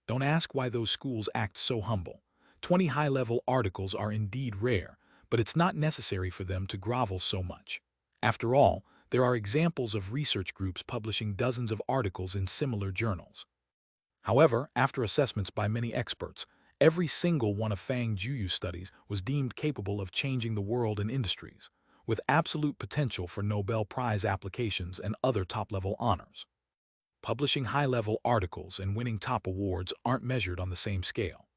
Don't ask why those schools act so humble. 20 high-level articles are indeed rare, but it's not necessary for them to grovel so much. After all, there are examples of research groups publishing dozens of articles in similar journals. However, after assessments by many experts, every single one of Fang Jueyu's studies was deemed capable of changing the world and industries, with absolute potential for Nobel Prize applications and other top-level honors. Publishing high-level articles and winning top awards aren't measured on the same scale.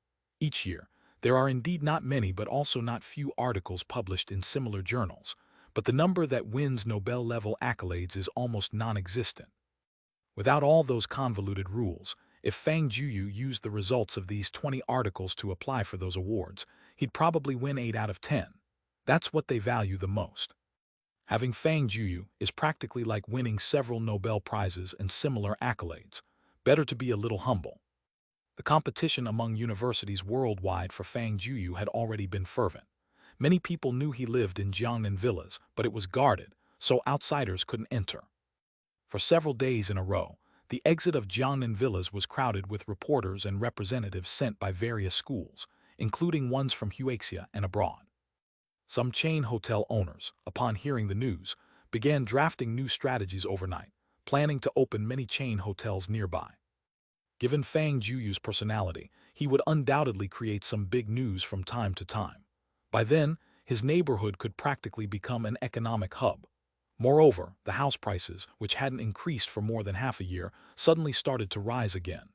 Each year, there are indeed not many but also not few articles published in similar journals, but the number that wins Nobel-level accolades is almost non-existent. Without all those convoluted rules, if Fang Jueyu used the results of these 20 articles to apply for those awards, he'd probably win 8 out of 10. That's what they value the most. Having Fang Jueyu is practically like winning several Nobel Prizes and similar accolades. Better to be a little humble. The competition among universities worldwide for Fang Jueyu had already been fervent. Many people knew he lived in Jiangnan villas, but it was guarded, so outsiders couldn't enter. For several days in a row, the exit of Jiangnan villas was crowded with reporters and representatives sent by various schools, including ones from Huaxia and abroad. Some chain hotel owners, upon hearing the news, began drafting new strategies overnight, planning to open many chain hotels nearby. Given Fang Jueyu's personality, he would undoubtedly create some big news from time to time. By then, his neighborhood could practically become an economic hub. Moreover, the house prices, which hadn't increased for more than half a year, suddenly started to rise again.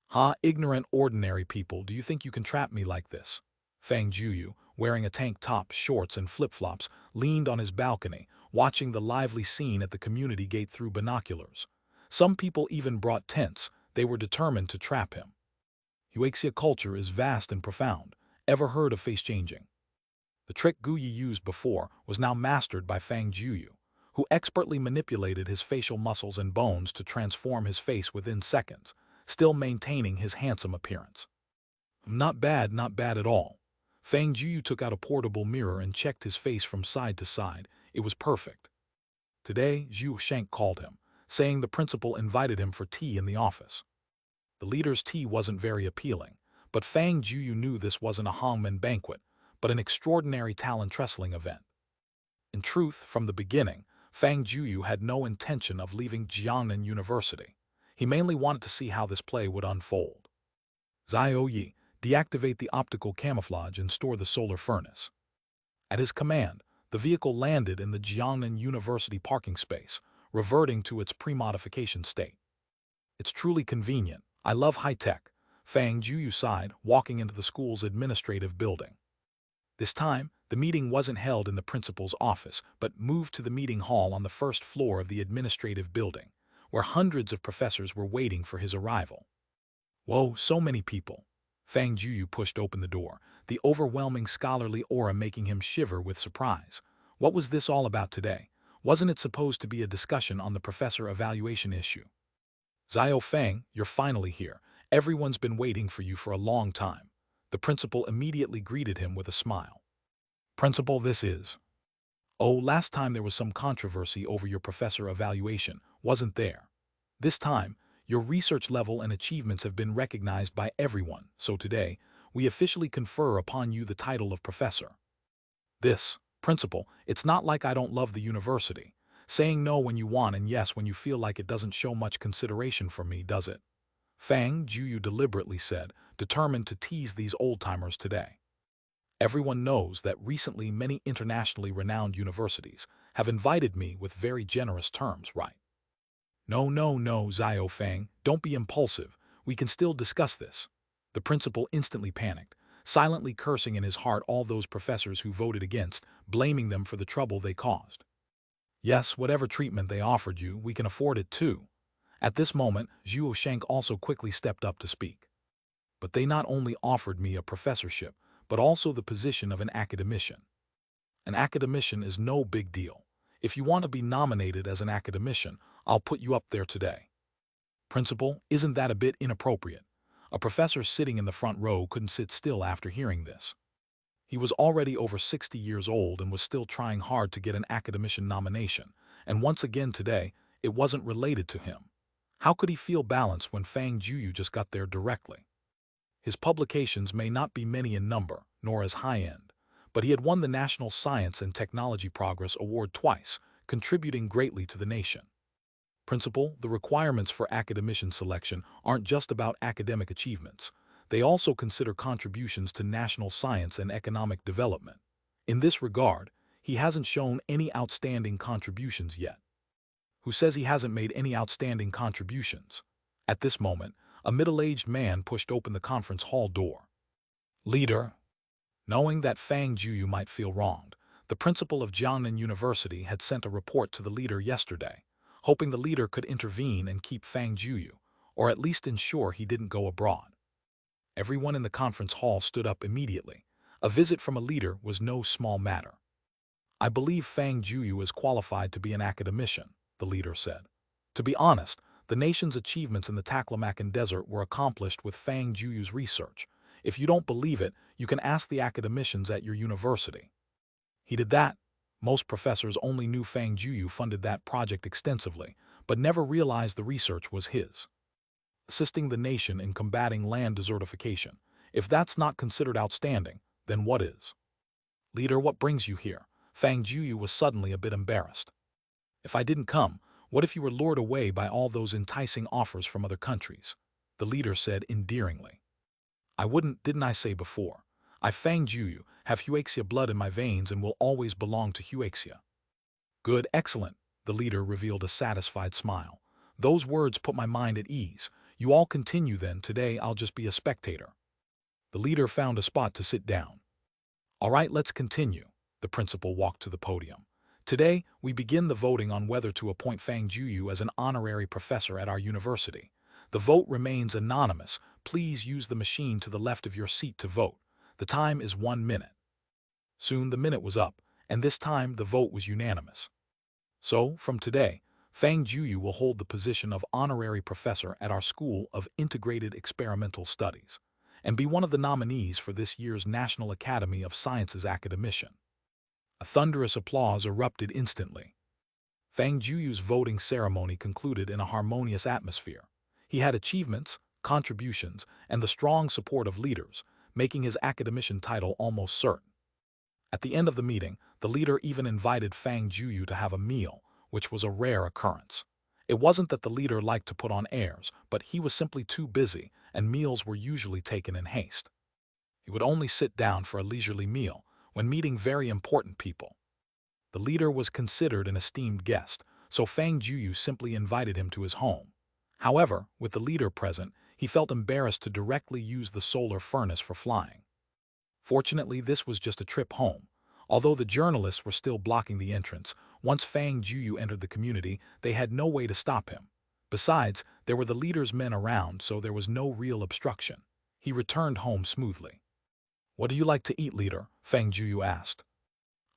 "Ha, ignorant ordinary people, do you think you can trap me like this?" Fang Jueyu, wearing a tank top, shorts, and flip-flops, leaned on his balcony, watching the lively scene at the community gate through binoculars. Some people even brought tents. They were determined to trap him. Huaxia culture is vast and profound. Ever heard of face changing? The trick Gogh used before was now mastered by Fang Jueyu, who expertly manipulated his facial muscles and bones to transform his face within seconds, still maintaining his handsome appearance. Not bad at all. Fang Jueyu took out a portable mirror and checked his face from side to side. It was perfect. Today, Zhu Shank called him, saying the principal invited him for tea in the office. The leader's tea wasn't very appealing, but Fang Jueyu knew this wasn't a hangman banquet, but an extraordinary talent wrestling event. In truth, from the beginning, Fang Jueyu had no intention of leaving Jiangnan University. He mainly wanted to see how this play would unfold. Xiao Yi, deactivate the optical camouflage and store the solar furnace. At his command, the vehicle landed in the Jiangnan University parking space, reverting to its pre-modification state. It's truly convenient. I love high-tech, Fang Jueyu sighed, walking into the school's administrative building. This time, the meeting wasn't held in the principal's office, but moved to the meeting hall on the first floor of the administrative building, where hundreds of professors were waiting for his arrival. Whoa, so many people. Fang Jueyu pushed open the door, the overwhelming scholarly aura making him shiver with surprise. What was this all about today? Wasn't it supposed to be a discussion on the professor evaluation issue? Xiao Fang, you're finally here. Everyone's been waiting for you for a long time. The principal immediately greeted him with a smile. Principal, this is. Oh, last time there was some controversy over your professor evaluation, wasn't there? This time, your research level and achievements have been recognized by everyone, so today, we officially confer upon you the title of professor. This, principal, it's not like I don't love the university. Saying no when you want and yes when you feel like it doesn't show much consideration for me, does it? Fang Jueyu deliberately said, determined to tease these old-timers today. Everyone knows that recently many internationally renowned universities have invited me with very generous terms, right? No, Xiao Fang, don't be impulsive. We can still discuss this. The principal instantly panicked, silently cursing in his heart all those professors who voted against, blaming them for the trouble they caused. Yes, whatever treatment they offered you, we can afford it too. At this moment, Zhuo Shank also quickly stepped up to speak. But they not only offered me a professorship, but also the position of an academician. An academician is no big deal. If you want to be nominated as an academician, I'll put you up there today. Principal, isn't that a bit inappropriate? A professor sitting in the front row couldn't sit still after hearing this. He was already over 60 years old and was still trying hard to get an academician nomination, and once again today, it wasn't related to him. How could he feel balanced when Fang Jueyu just got there directly? His publications may not be many in number, nor as high-end, but he had won the National Science and Technology Progress Award twice, contributing greatly to the nation. Principal, the requirements for academician selection aren't just about academic achievements. They also consider contributions to national science and economic development. In this regard, he hasn't shown any outstanding contributions yet. Who says he hasn't made any outstanding contributions? At this moment, a middle-aged man pushed open the conference hall door. Leader, knowing that Fang Jueyu might feel wronged, the principal of Jiangnan University had sent a report to the leader yesterday, hoping the leader could intervene and keep Fang Jueyu, or at least ensure he didn't go abroad. Everyone in the conference hall stood up immediately. A visit from a leader was no small matter. I believe Fang Jueyu is qualified to be an academician, the leader said. To be honest, the nation's achievements in the Taklamakan Desert were accomplished with Fang Jueyu's research. If you don't believe it, you can ask the academicians at your university. He did that. Most professors only knew Fang Jueyu funded that project extensively, but never realized the research was his. Assisting the nation in combating land desertification. If that's not considered outstanding, then what is? Leader, what brings you here? Fang Jueyu was suddenly a bit embarrassed. If I didn't come, what if you were lured away by all those enticing offers from other countries? The leader said endearingly. I wouldn't, didn't I say before? I, Fang Jueyu, have Huaxia blood in my veins and will always belong to Huaxia. Good, excellent, the leader revealed a satisfied smile. Those words put my mind at ease. You all continue then, today I'll just be a spectator. The leader found a spot to sit down. All right, let's continue. The principal walked to the podium. Today, we begin the voting on whether to appoint Fang Jueyu as an honorary professor at our university. The vote remains anonymous. Please use the machine to the left of your seat to vote. The time is 1 minute. Soon the minute was up, and this time the vote was unanimous. So, from today, Fang Jueyu will hold the position of honorary professor at our School of Integrated Experimental Studies, and be one of the nominees for this year's National Academy of Sciences academician. A thunderous applause erupted instantly. Fang Jueyu's voting ceremony concluded in a harmonious atmosphere. He had achievements, contributions, and the strong support of leaders, making his academician title almost certain. At the end of the meeting, the leader even invited Fang Jueyu to have a meal, which was a rare occurrence. It wasn't that the leader liked to put on airs, but he was simply too busy, and meals were usually taken in haste. He would only sit down for a leisurely meal when meeting very important people. The leader was considered an esteemed guest, so Fang Jueyu simply invited him to his home. However, with the leader present, he felt embarrassed to directly use the solar furnace for flying. Fortunately, this was just a trip home. Although the journalists were still blocking the entrance, once Fang Jueyu entered the community, they had no way to stop him. Besides, there were the leader's men around, so there was no real obstruction. He returned home smoothly. What do you like to eat, leader? Fang Jueyu asked.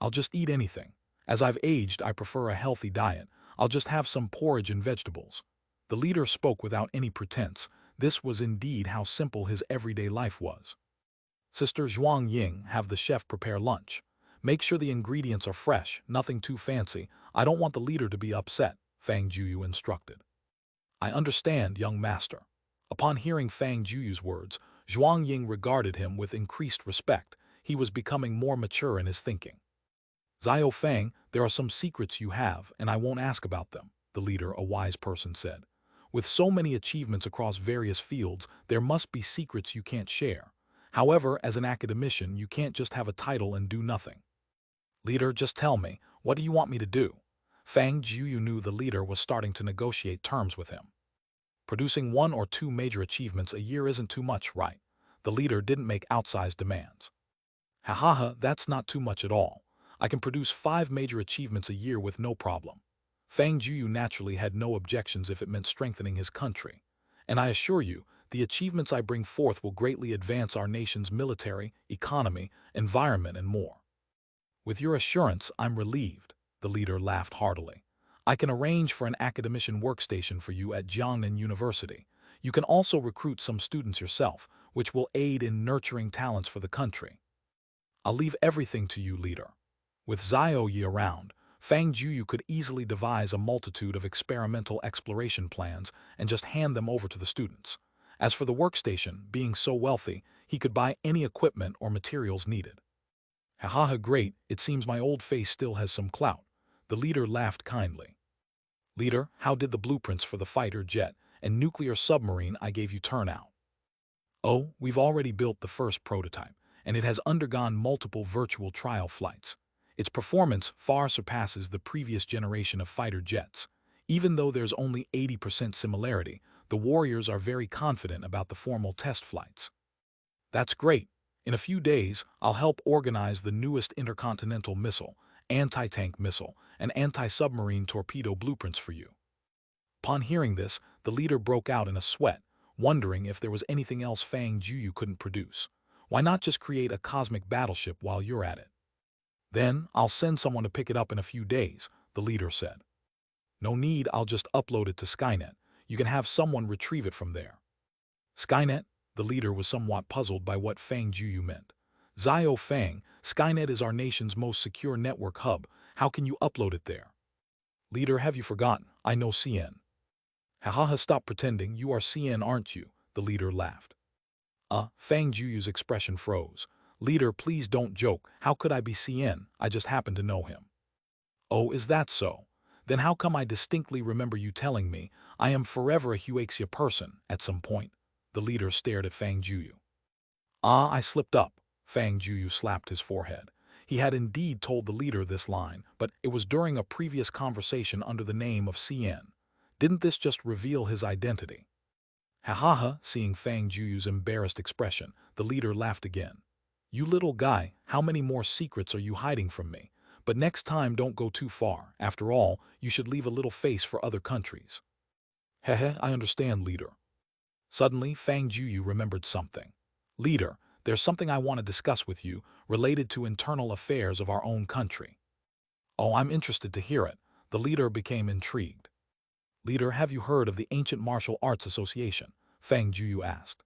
I'll just eat anything. As I've aged, I prefer a healthy diet. I'll just have some porridge and vegetables. The leader spoke without any pretense. This was indeed how simple his everyday life was. Sister Zhuang Ying, have the chef prepare lunch. Make sure the ingredients are fresh, nothing too fancy. I don't want the leader to be upset, Fang Jueyu instructed. I understand, young master. Upon hearing Fang Jueyu's words, Zhuang Ying regarded him with increased respect. He was becoming more mature in his thinking. Xiao Fang, there are some secrets you have, and I won't ask about them, the leader, a wise person, said. With so many achievements across various fields, there must be secrets you can't share. However, as an academician, you can't just have a title and do nothing. Leader, just tell me, what do you want me to do? Fang Jueyu knew the leader was starting to negotiate terms with him. Producing 1 or 2 major achievements a year isn't too much, right? The leader didn't make outsized demands. Ha, that's not too much at all. I can produce 5 major achievements a year with no problem. Fang Jueyu naturally had no objections if it meant strengthening his country. And I assure you, the achievements I bring forth will greatly advance our nation's military, economy, environment, and more. With your assurance, I'm relieved, the leader laughed heartily. I can arrange for an academician workstation for you at Jiangnan University. You can also recruit some students yourself, which will aid in nurturing talents for the country. I'll leave everything to you, leader. With Xiao Yi around, Fang Jueyu could easily devise a multitude of experimental exploration plans and just hand them over to the students. As for the workstation, being so wealthy, he could buy any equipment or materials needed. Ha, great, it seems my old face still has some clout. The leader laughed kindly. Leader, how did the blueprints for the fighter jet and nuclear submarine I gave you turn out? Oh, we've already built the first prototype, and it has undergone multiple virtual trial flights. Its performance far surpasses the previous generation of fighter jets. Even though there's only 80% similarity, the warriors are very confident about the formal test flights. That's great. In a few days, I'll help organize the newest intercontinental missile, anti-tank missile, and anti-submarine torpedo blueprints for you. Upon hearing this, the leader broke out in a sweat, wondering if there was anything else Fang Jueyu couldn't produce. Why not just create a cosmic battleship while you're at it? Then, I'll send someone to pick it up in a few days, the leader said. No need, I'll just upload it to Skynet. You can have someone retrieve it from there. Skynet? The leader was somewhat puzzled by what Fang Jueyu meant. Zio Fang, Skynet is our nation's most secure network hub. How can you upload it there? Leader, have you forgotten? I know CN. Stop pretending, you are CN, aren't you? The leader laughed. Fang Jueyu's expression froze. Leader, please don't joke. How could I be CN? I just happen to know him. Oh, is that so? Then how come I distinctly remember you telling me I am forever a Huaxia person at some point? The leader stared at Fang Jueyu. I slipped up. Fang Jueyu slapped his forehead. He had indeed told the leader this line, but it was during a previous conversation under the name of CN. Didn't this just reveal his identity? Seeing Fang Jueyu's embarrassed expression, the leader laughed again. You little guy, how many more secrets are you hiding from me? But next time don't go too far. After all, you should leave a little face for other countries. I understand, leader. Suddenly, Fang Jueyu remembered something. Leader, there's something I want to discuss with you related to internal affairs of our own country. Oh, I'm interested to hear it. The leader became intrigued. Leader, have you heard of the Ancient Martial Arts Association? Fang Jueyu asked.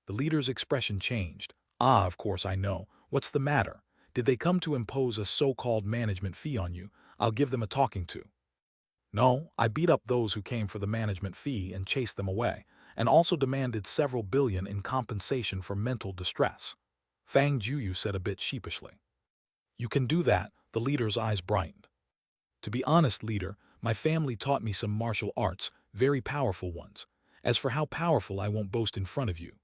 The leader's expression changed. Of course I know. What's the matter? Did they come to impose a so-called management fee on you? I'll give them a talking to. No, I beat up those who came for the management fee and chased them away, and also demanded several billion in compensation for mental distress. Fang Jueyu said a bit sheepishly. You can do that, the leader's eyes brightened. To be honest, leader, my family taught me some martial arts, very powerful ones. As for how powerful, I won't boast in front of you.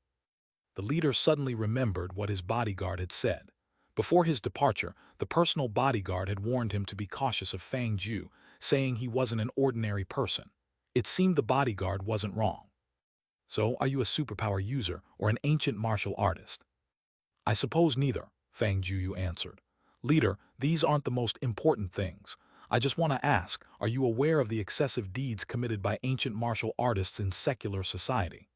The leader suddenly remembered what his bodyguard had said. Before his departure, the personal bodyguard had warned him to be cautious of Fang Jueyu, saying he wasn't an ordinary person. It seemed the bodyguard wasn't wrong. So, are you a superpower user or an ancient martial artist? I suppose neither, Fang Jueyu answered. Leader, these aren't the most important things. I just want to ask, are you aware of the excessive deeds committed by ancient martial artists in secular society?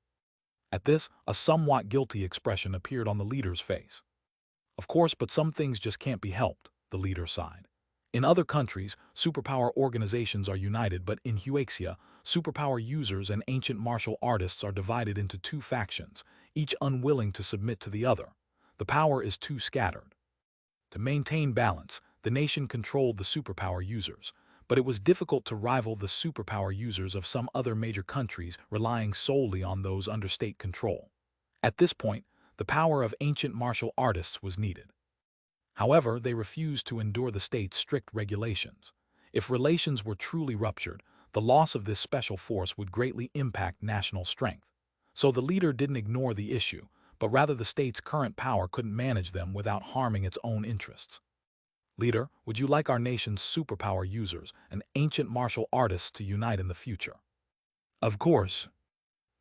At this, a somewhat guilty expression appeared on the leader's face. Of course, but some things just can't be helped, the leader sighed. In other countries, superpower organizations are united, but in Huaxia, superpower users and ancient martial artists are divided into two factions, each unwilling to submit to the other. The power is too scattered. To maintain balance, the nation controlled the superpower users, but it was difficult to rival the superpower users of some other major countries relying solely on those under state control. At this point, the power of ancient martial artists was needed. However, they refused to endure the state's strict regulations. If relations were truly ruptured, the loss of this special force would greatly impact national strength. So the leader didn't ignore the issue, but rather the state's current power couldn't manage them without harming its own interests. Leader, would you like our nation's superpower users and ancient martial artists to unite in the future? Of course.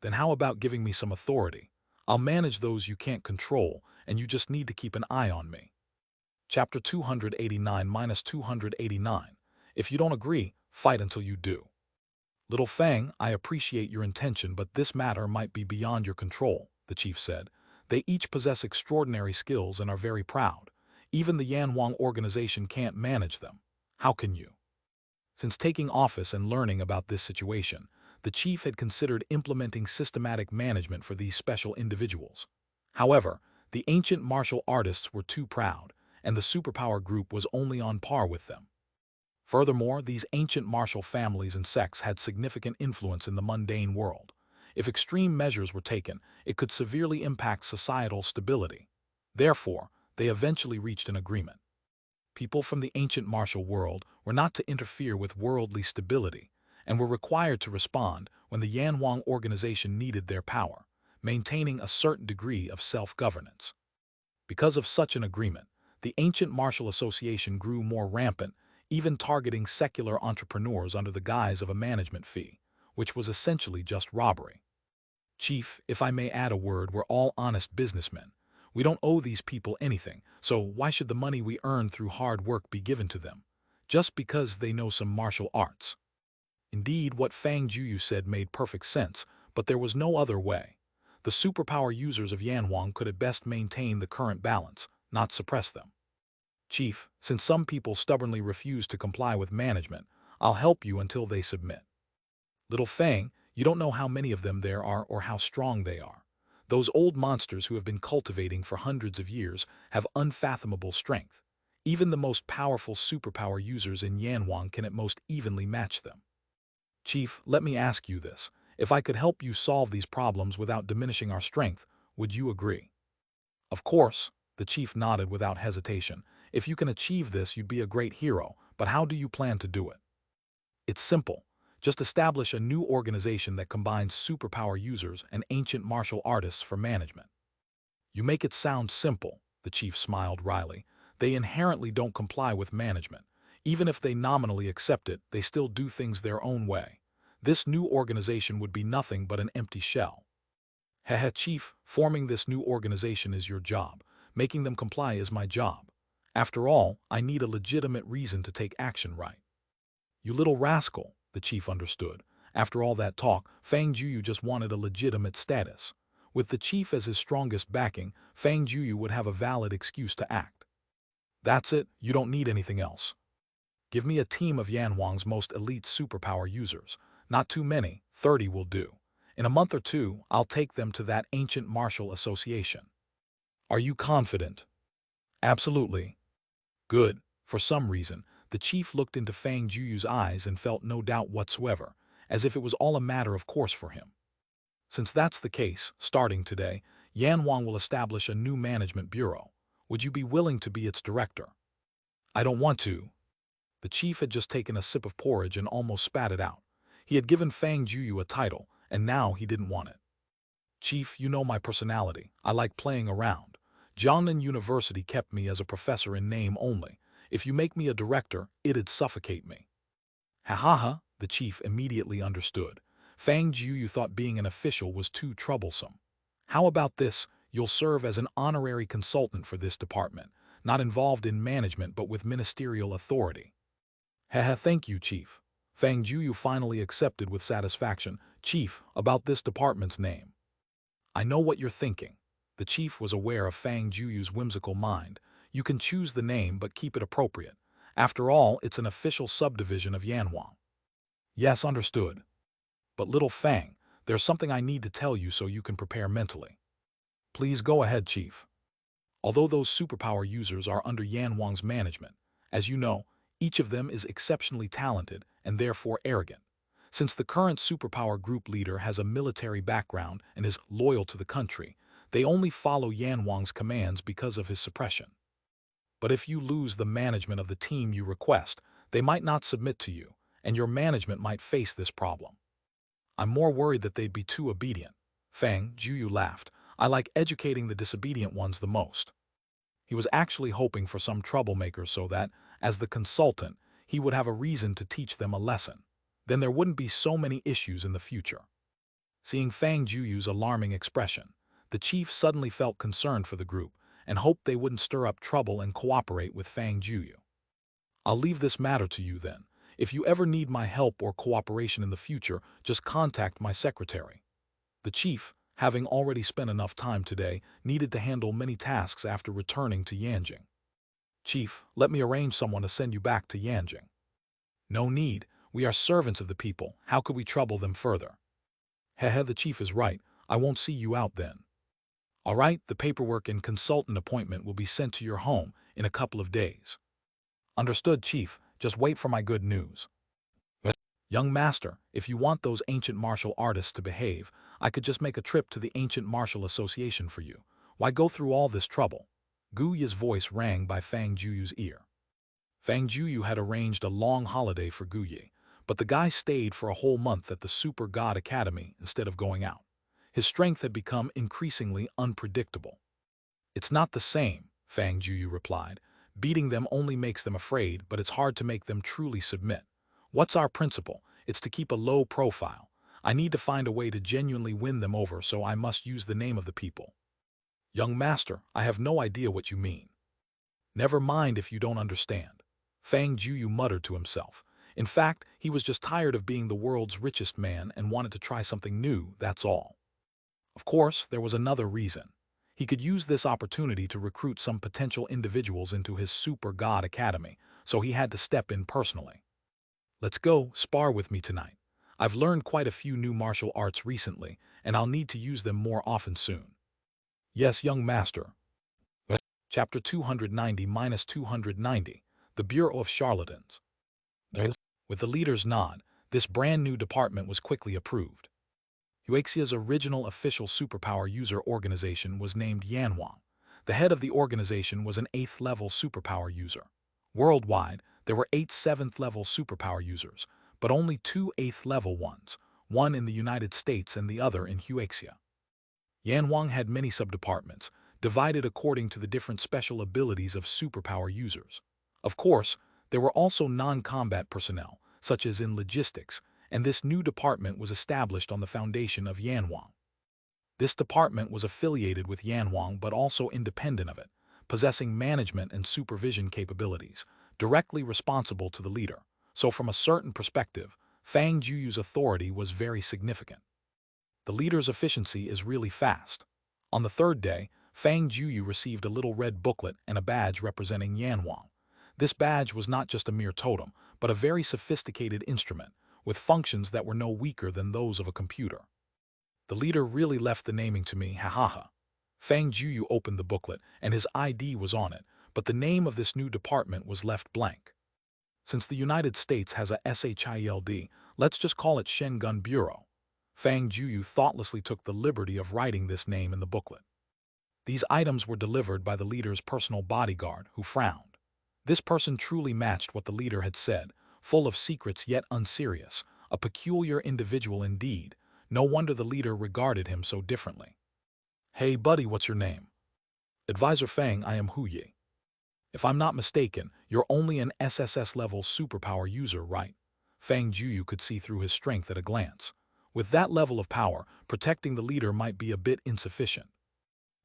Then how about giving me some authority? I'll manage those you can't control, and you just need to keep an eye on me. Chapter 289-289. If you don't agree, fight until you do. Little Fang, I appreciate your intention, but this matter might be beyond your control, the chief said. They each possess extraordinary skills and are very proud. Even the Yanhuang organization can't manage them. How can you? Since taking office and learning about this situation, the chief had considered implementing systematic management for these special individuals. However, the ancient martial artists were too proud, and the superpower group was only on par with them. Furthermore, these ancient martial families and sects had significant influence in the mundane world. If extreme measures were taken, it could severely impact societal stability. Therefore, they eventually reached an agreement. People from the ancient martial world were not to interfere with worldly stability and were required to respond when the Yanhuang organization needed their power, maintaining a certain degree of self-governance. Because of such an agreement, the ancient martial association grew more rampant, even targeting secular entrepreneurs under the guise of a management fee, which was essentially just robbery. Chief, if I may add a word, we're all honest businessmen. We don't owe these people anything, so why should the money we earn through hard work be given to them, just because they know some martial arts? Indeed, what Fang Jueyu said made perfect sense, but there was no other way. The superpower users of Yanhuang could at best maintain the current balance, not suppress them. Chief, since some people stubbornly refuse to comply with management, I'll help you until they submit. Little Fang, you don't know how many of them there are or how strong they are. Those old monsters who have been cultivating for hundreds of years have unfathomable strength. Even the most powerful superpower users in Yanhuang can at most evenly match them. Chief, let me ask you this. If I could help you solve these problems without diminishing our strength, would you agree? Of course, the chief nodded without hesitation. If you can achieve this, you'd be a great hero, but how do you plan to do it? It's simple. Just establish a new organization that combines superpower users and ancient martial artists for management. You make it sound simple, the chief smiled wryly. They inherently don't comply with management. Even if they nominally accept it, they still do things their own way. This new organization would be nothing but an empty shell. Hehe, chief, forming this new organization is your job. Making them comply is my job. After all, I need a legitimate reason to take action, right? You little rascal, the chief understood. After all that talk, Fang Jueyu just wanted a legitimate status. With the chief as his strongest backing, Fang Jueyu would have a valid excuse to act. That's it, you don't need anything else. Give me a team of Yanhuang's most elite superpower users. Not too many, 30 will do. In a month or two, I'll take them to that ancient martial association. Are you confident? Absolutely. Good. For some reason, the chief looked into Fang Jueyu's eyes and felt no doubt whatsoever, as if it was all a matter of course for him. Since that's the case, starting today, Yanhuang will establish a new management bureau. Would you be willing to be its director? I don't want to. The chief had just taken a sip of porridge and almost spat it out. He had given Fang Jueyu a title, and now he didn't want it. Chief, you know my personality. I like playing around. Jiangnan University kept me as a professor in name only. If you make me a director, it'd suffocate me. Ha ha ha, the chief immediately understood. Fang Jueyu thought being an official was too troublesome. How about this? You'll serve as an honorary consultant for this department, not involved in management but with ministerial authority. Haha, thank you, Chief. Fang Jueyu finally accepted with satisfaction. Chief, about this department's name. I know what you're thinking. The chief was aware of Fang Jueyu's whimsical mind. You can choose the name but keep it appropriate. After all, it's an official subdivision of Yanhuang. Yes, understood. But little Fang, there's something I need to tell you so you can prepare mentally. Please go ahead, Chief. Although those superpower users are under Yanhuang's management, as you know, each of them is exceptionally talented and therefore arrogant. Since the current superpower group leader has a military background and is loyal to the country, they only follow Yanhuang's commands because of his suppression. But if you lose the management of the team you request, they might not submit to you, and your management might face this problem. I'm more worried that they'd be too obedient. Fang Jueyu laughed. I like educating the disobedient ones the most. He was actually hoping for some troublemakers so that, as the consultant, he would have a reason to teach them a lesson. Then there wouldn't be so many issues in the future. Seeing Fang Jueyu's alarming expression, the chief suddenly felt concerned for the group and hoped they wouldn't stir up trouble and cooperate with Fang Jueyu. I'll leave this matter to you then. If you ever need my help or cooperation in the future, just contact my secretary. The chief, having already spent enough time today, needed to handle many tasks after returning to Yanjing. Chief, let me arrange someone to send you back to Yanjing. No need. We are servants of the people. How could we trouble them further? Hehe, the chief is right. I won't see you out then. All right, the paperwork and consultant appointment will be sent to your home in a couple of days. Understood, Chief. Just wait for my good news. But, young master, if you want those ancient martial artists to behave, I could just make a trip to the Ancient Martial Association for you. Why go through all this trouble? Gogh's voice rang by Fang Jueyu's ear. Fang Jueyu had arranged a long holiday for Gogh, but the guy stayed for a whole month at the Super God Academy instead of going out. His strength had become increasingly unpredictable. It's not the same, Fang Jueyu replied. Beating them only makes them afraid, but it's hard to make them truly submit. What's our principle? It's to keep a low profile. I need to find a way to genuinely win them over, so I must use the name of the people. Young master, I have no idea what you mean. Never mind if you don't understand. Fang Jueyu muttered to himself. In fact, he was just tired of being the world's richest man and wanted to try something new, that's all. Of course, there was another reason. He could use this opportunity to recruit some potential individuals into his Super God Academy, so he had to step in personally. Let's go, spar with me tonight. I've learned quite a few new martial arts recently, and I'll need to use them more often soon. Yes, young master. Chapter 290-290, The Bureau of Charlatans. With the leader's nod, this brand new department was quickly approved. Huaxia's original official superpower user organization was named Yanhuang. The head of the organization was an 8th-level superpower user. Worldwide, there were 8 7th-level superpower users, but only 2 8th-level ones, one in the United States and the other in Huaxia. Yanhuang had many subdepartments, divided according to the different special abilities of superpower users. Of course, there were also non-combat personnel, such as in logistics, and this new department was established on the foundation of Yanhuang. This department was affiliated with Yanhuang but also independent of it, possessing management and supervision capabilities, directly responsible to the leader. So from a certain perspective, Fang Jueyu's authority was very significant. The leader's efficiency is really fast. On the 3rd day, Fang Jueyu received a little red booklet and a badge representing Yanhuang. This badge was not just a mere totem, but a very sophisticated instrument, with functions that were no weaker than those of a computer. The leader really left the naming to me, ha. Fang Jueyu opened the booklet, and his ID was on it, but the name of this new department was left blank. Since the United States has a SHIELD, let's just call it Shengun Bureau. Fang Jueyu thoughtlessly took the liberty of writing this name in the booklet. These items were delivered by the leader's personal bodyguard, who frowned. This person truly matched what the leader had said, full of secrets yet unserious, a peculiar individual indeed. No wonder the leader regarded him so differently. Hey buddy, what's your name? Advisor Fang, I am Hu Yi. If I'm not mistaken, you're only an SSS-level superpower user, right? Fang Jueyu could see through his strength at a glance. With that level of power, protecting the leader might be a bit insufficient.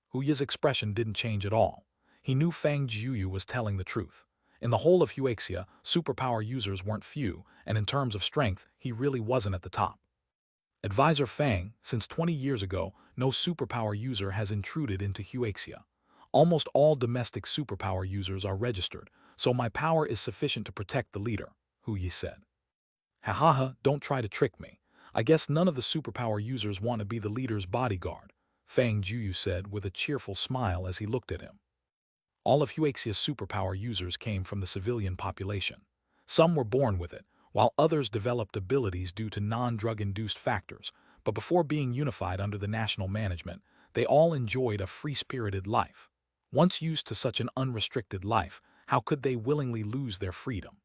Hu Yi's expression didn't change at all. He knew Fang Jueyu was telling the truth. In the whole of Huaxia, superpower users weren't few, and in terms of strength, he really wasn't at the top. Advisor Fang, since 20 years ago, no superpower user has intruded into Huaxia. Almost all domestic superpower users are registered, so my power is sufficient to protect the leader, Hu Yi said. Ha, don't try to trick me. I guess none of the superpower users want to be the leader's bodyguard, Fang Jueyu said with a cheerful smile as he looked at him. All of Huaxia's superpower users came from the civilian population. Some were born with it, while others developed abilities due to non-drug-induced factors, but before being unified under the national management, they all enjoyed a free-spirited life. Once used to such an unrestricted life, how could they willingly lose their freedom?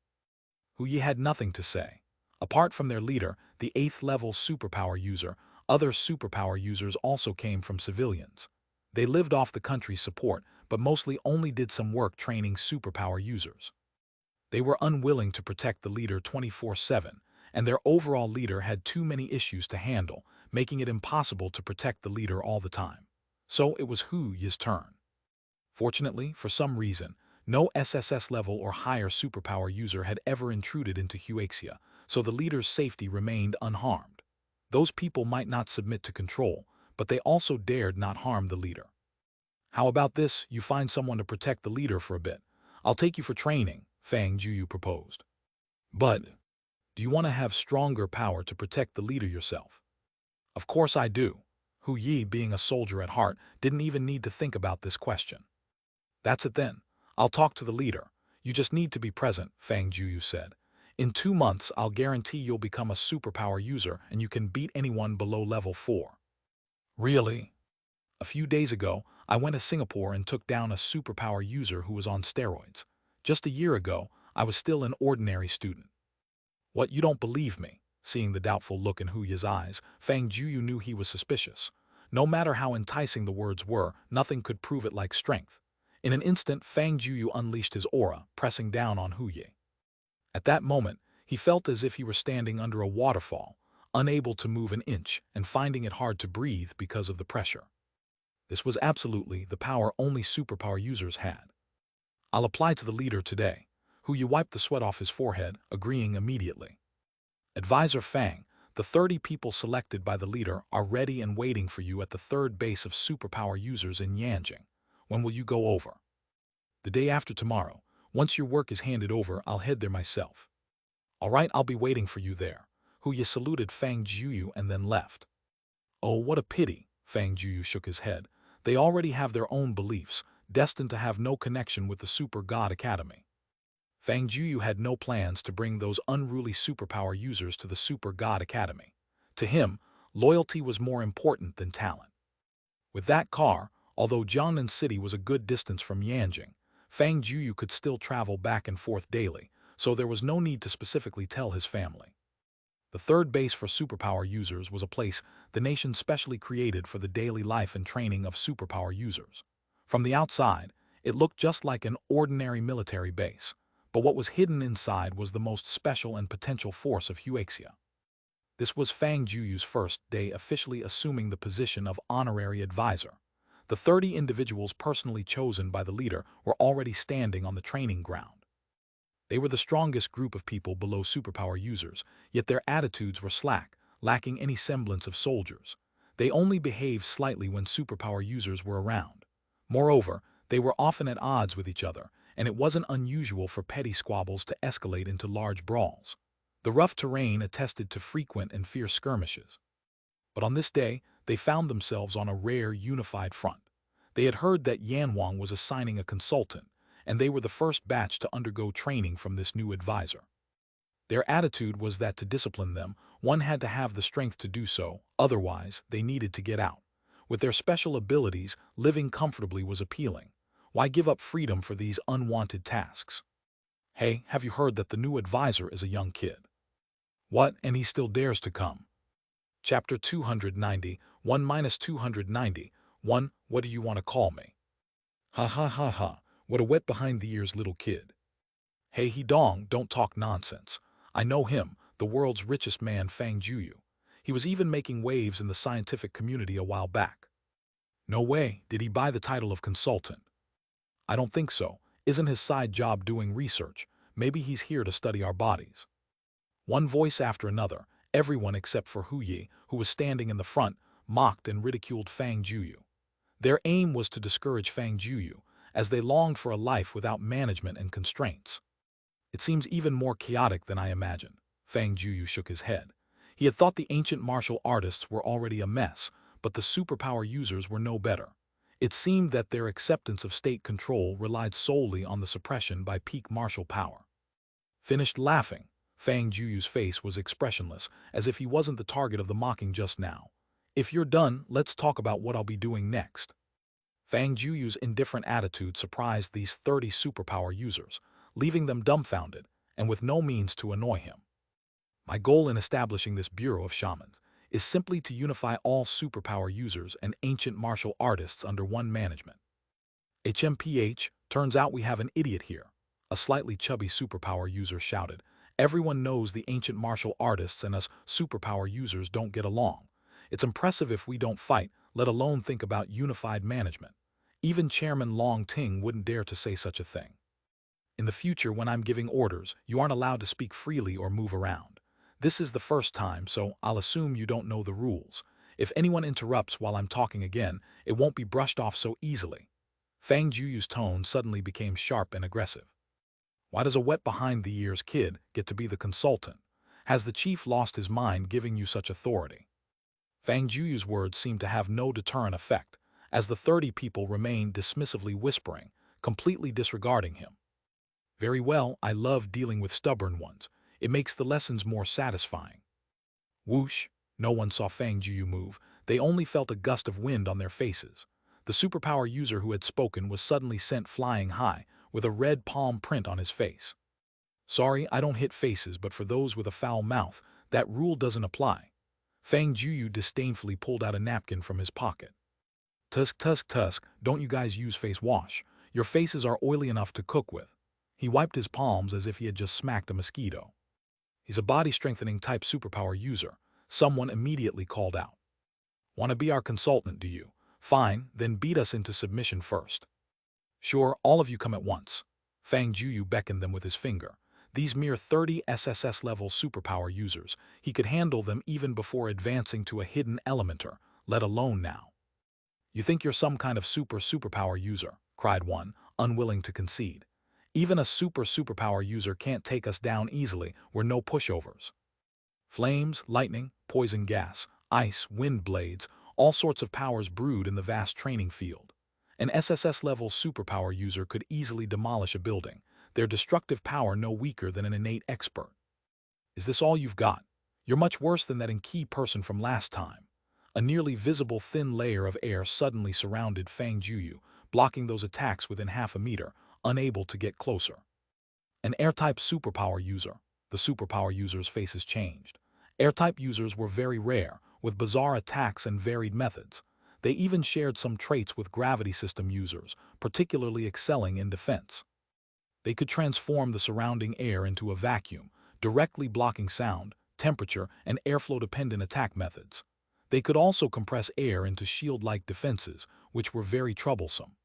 Hu Yi had nothing to say. Apart from their leader, the 8th-level superpower user, other superpower users also came from civilians. They lived off the country's support, but mostly only did some work training superpower users. They were unwilling to protect the leader 24/7, and their overall leader had too many issues to handle, making it impossible to protect the leader all the time. So it was Hu Yi's turn. Fortunately, for some reason, no SSS level or higher superpower user had ever intruded into Huaxia, so the leader's safety remained unharmed. Those people might not submit to control, but they also dared not harm the leader. How about this, you find someone to protect the leader for a bit? I'll take you for training, Fang Jueyu proposed. But, do you want to have stronger power to protect the leader yourself? Of course I do. Hu Yi, being a soldier at heart, didn't even need to think about this question. That's it then. I'll talk to the leader. You just need to be present, Fang Jueyu said. In 2 months, I'll guarantee you'll become a superpower user and you can beat anyone below level 4. Really? A few days ago, I went to Singapore and took down a superpower user who was on steroids. Just a year ago, I was still an ordinary student. What, you don't believe me? Seeing the doubtful look in Hu Ye's eyes, Fang Jueyu knew he was suspicious. No matter how enticing the words were, nothing could prove it like strength. In an instant, Fang Jueyu unleashed his aura, pressing down on Hu Ye. At that moment, he felt as if he were standing under a waterfall, unable to move an inch and finding it hard to breathe because of the pressure. This was absolutely the power only superpower users had. I'll apply to the leader today. Hu Ye wiped the sweat off his forehead, agreeing immediately. Advisor Fang, the 30 people selected by the leader are ready and waiting for you at the third base of superpower users in Yanjing. When will you go over? The day after tomorrow. Once your work is handed over, I'll head there myself. All right, I'll be waiting for you there. Hu Ye saluted Fang Jueyu and then left. Oh, what a pity, Fang Jueyu shook his head. They already have their own beliefs, destined to have no connection with the Super God Academy. Fang Jueyu had no plans to bring those unruly superpower users to the Super God Academy. To him, loyalty was more important than talent. With that car, although Jiangnan City was a good distance from Yanjing, Fang Jueyu could still travel back and forth daily, so there was no need to specifically tell his family. The third base for superpower users was a place the nation specially created for the daily life and training of superpower users. From the outside, it looked just like an ordinary military base, but what was hidden inside was the most special and potential force of Huaxia. This was Fang Jueyu's first day officially assuming the position of honorary advisor. The 30 individuals personally chosen by the leader were already standing on the training ground. They were the strongest group of people below superpower users, yet their attitudes were slack, lacking any semblance of soldiers. They only behaved slightly when superpower users were around. Moreover, they were often at odds with each other, and it wasn't unusual for petty squabbles to escalate into large brawls. The rough terrain attested to frequent and fierce skirmishes. But on this day, they found themselves on a rare, unified front. They had heard that Yanwang was assigning a consultant, and they were the first batch to undergo training from this new advisor. Their attitude was that to discipline them, one had to have the strength to do so, otherwise they needed to get out. With their special abilities, living comfortably was appealing. Why give up freedom for these unwanted tasks? Hey, have you heard that the new advisor is a young kid? What, and he still dares to come? Chapter 290, 1-290, 1, what do you want to call me? Ha ha ha ha, what a wet behind-the-ears little kid. Hey he dong, don't talk nonsense. I know him, the world's richest man Fang Jueyu. He was even making waves in the scientific community a while back. No way, did he buy the title of consultant? I don't think so. Isn't his side job doing research? Maybe he's here to study our bodies. One voice after another, everyone except for Hu Ye, who was standing in the front, mocked and ridiculed Fang Jueyu. Their aim was to discourage Fang Jueyu, as they longed for a life without management and constraints. It seems even more chaotic than I imagined. Fang Jueyu shook his head. He had thought the ancient martial artists were already a mess, but the superpower users were no better. It seemed that their acceptance of state control relied solely on the suppression by peak martial power. Finished laughing, Fang Jueyu's face was expressionless, as if he wasn't the target of the mocking just now. If you're done, let's talk about what I'll be doing next. Fang Jueyu's indifferent attitude surprised these 30 superpower users, leaving them dumbfounded and with no means to annoy him. My goal in establishing this Bureau of Shamans is simply to unify all superpower users and ancient martial artists under one management. HMPH, turns out we have an idiot here, a slightly chubby superpower user shouted. Everyone knows the ancient martial artists and us superpower users don't get along. It's impressive if we don't fight, let alone think about unified management. Even Chairman Long Ting wouldn't dare to say such a thing. In the future, when I'm giving orders, you aren't allowed to speak freely or move around. This is the first time, so I'll assume you don't know the rules. If anyone interrupts while I'm talking again, it won't be brushed off so easily. Fang Jueyu's tone suddenly became sharp and aggressive. Why does a wet behind-the-ears kid get to be the consultant? Has the chief lost his mind giving you such authority? Fang Jueyu's words seemed to have no deterrent effect, as the 30 people remained dismissively whispering, completely disregarding him. Very well, I love dealing with stubborn ones. It makes the lessons more satisfying. Whoosh! No one saw Fang Jueyu move. They only felt a gust of wind on their faces. The superpower user who had spoken was suddenly sent flying high, with a red palm print on his face. Sorry, I don't hit faces, but for those with a foul mouth, that rule doesn't apply. Fang Jueyu disdainfully pulled out a napkin from his pocket. Tusk, tusk, tusk, don't you guys use face wash? Your faces are oily enough to cook with. He wiped his palms as if he had just smacked a mosquito. He's a body-strengthening type superpower user, someone immediately called out. Want to be our consultant, do you? Fine, then beat us into submission first. Sure, all of you come at once. Fang Jueyu beckoned them with his finger. These mere 30 SSS-level superpower users, he could handle them even before advancing to a hidden elementer, let alone now. You think you're some kind of superpower user, cried one, unwilling to concede. Even a superpower user can't take us down easily, we're no pushovers. Flames, lightning, poison gas, ice, wind blades, all sorts of powers brewed in the vast training field. An SSS-level superpower user could easily demolish a building, their destructive power no weaker than an innate expert. Is this all you've got? You're much worse than that key person from last time. A nearly visible thin layer of air suddenly surrounded Fang Jueyu, blocking those attacks within half a meter, unable to get closer. An air-type superpower user. The superpower user's faces changed. Air-type users were very rare, with bizarre attacks and varied methods. They even shared some traits with gravity system users, particularly excelling in defense. They could transform the surrounding air into a vacuum, directly blocking sound, temperature, and airflow-dependent attack methods. They could also compress air into shield-like defenses, which were very troublesome.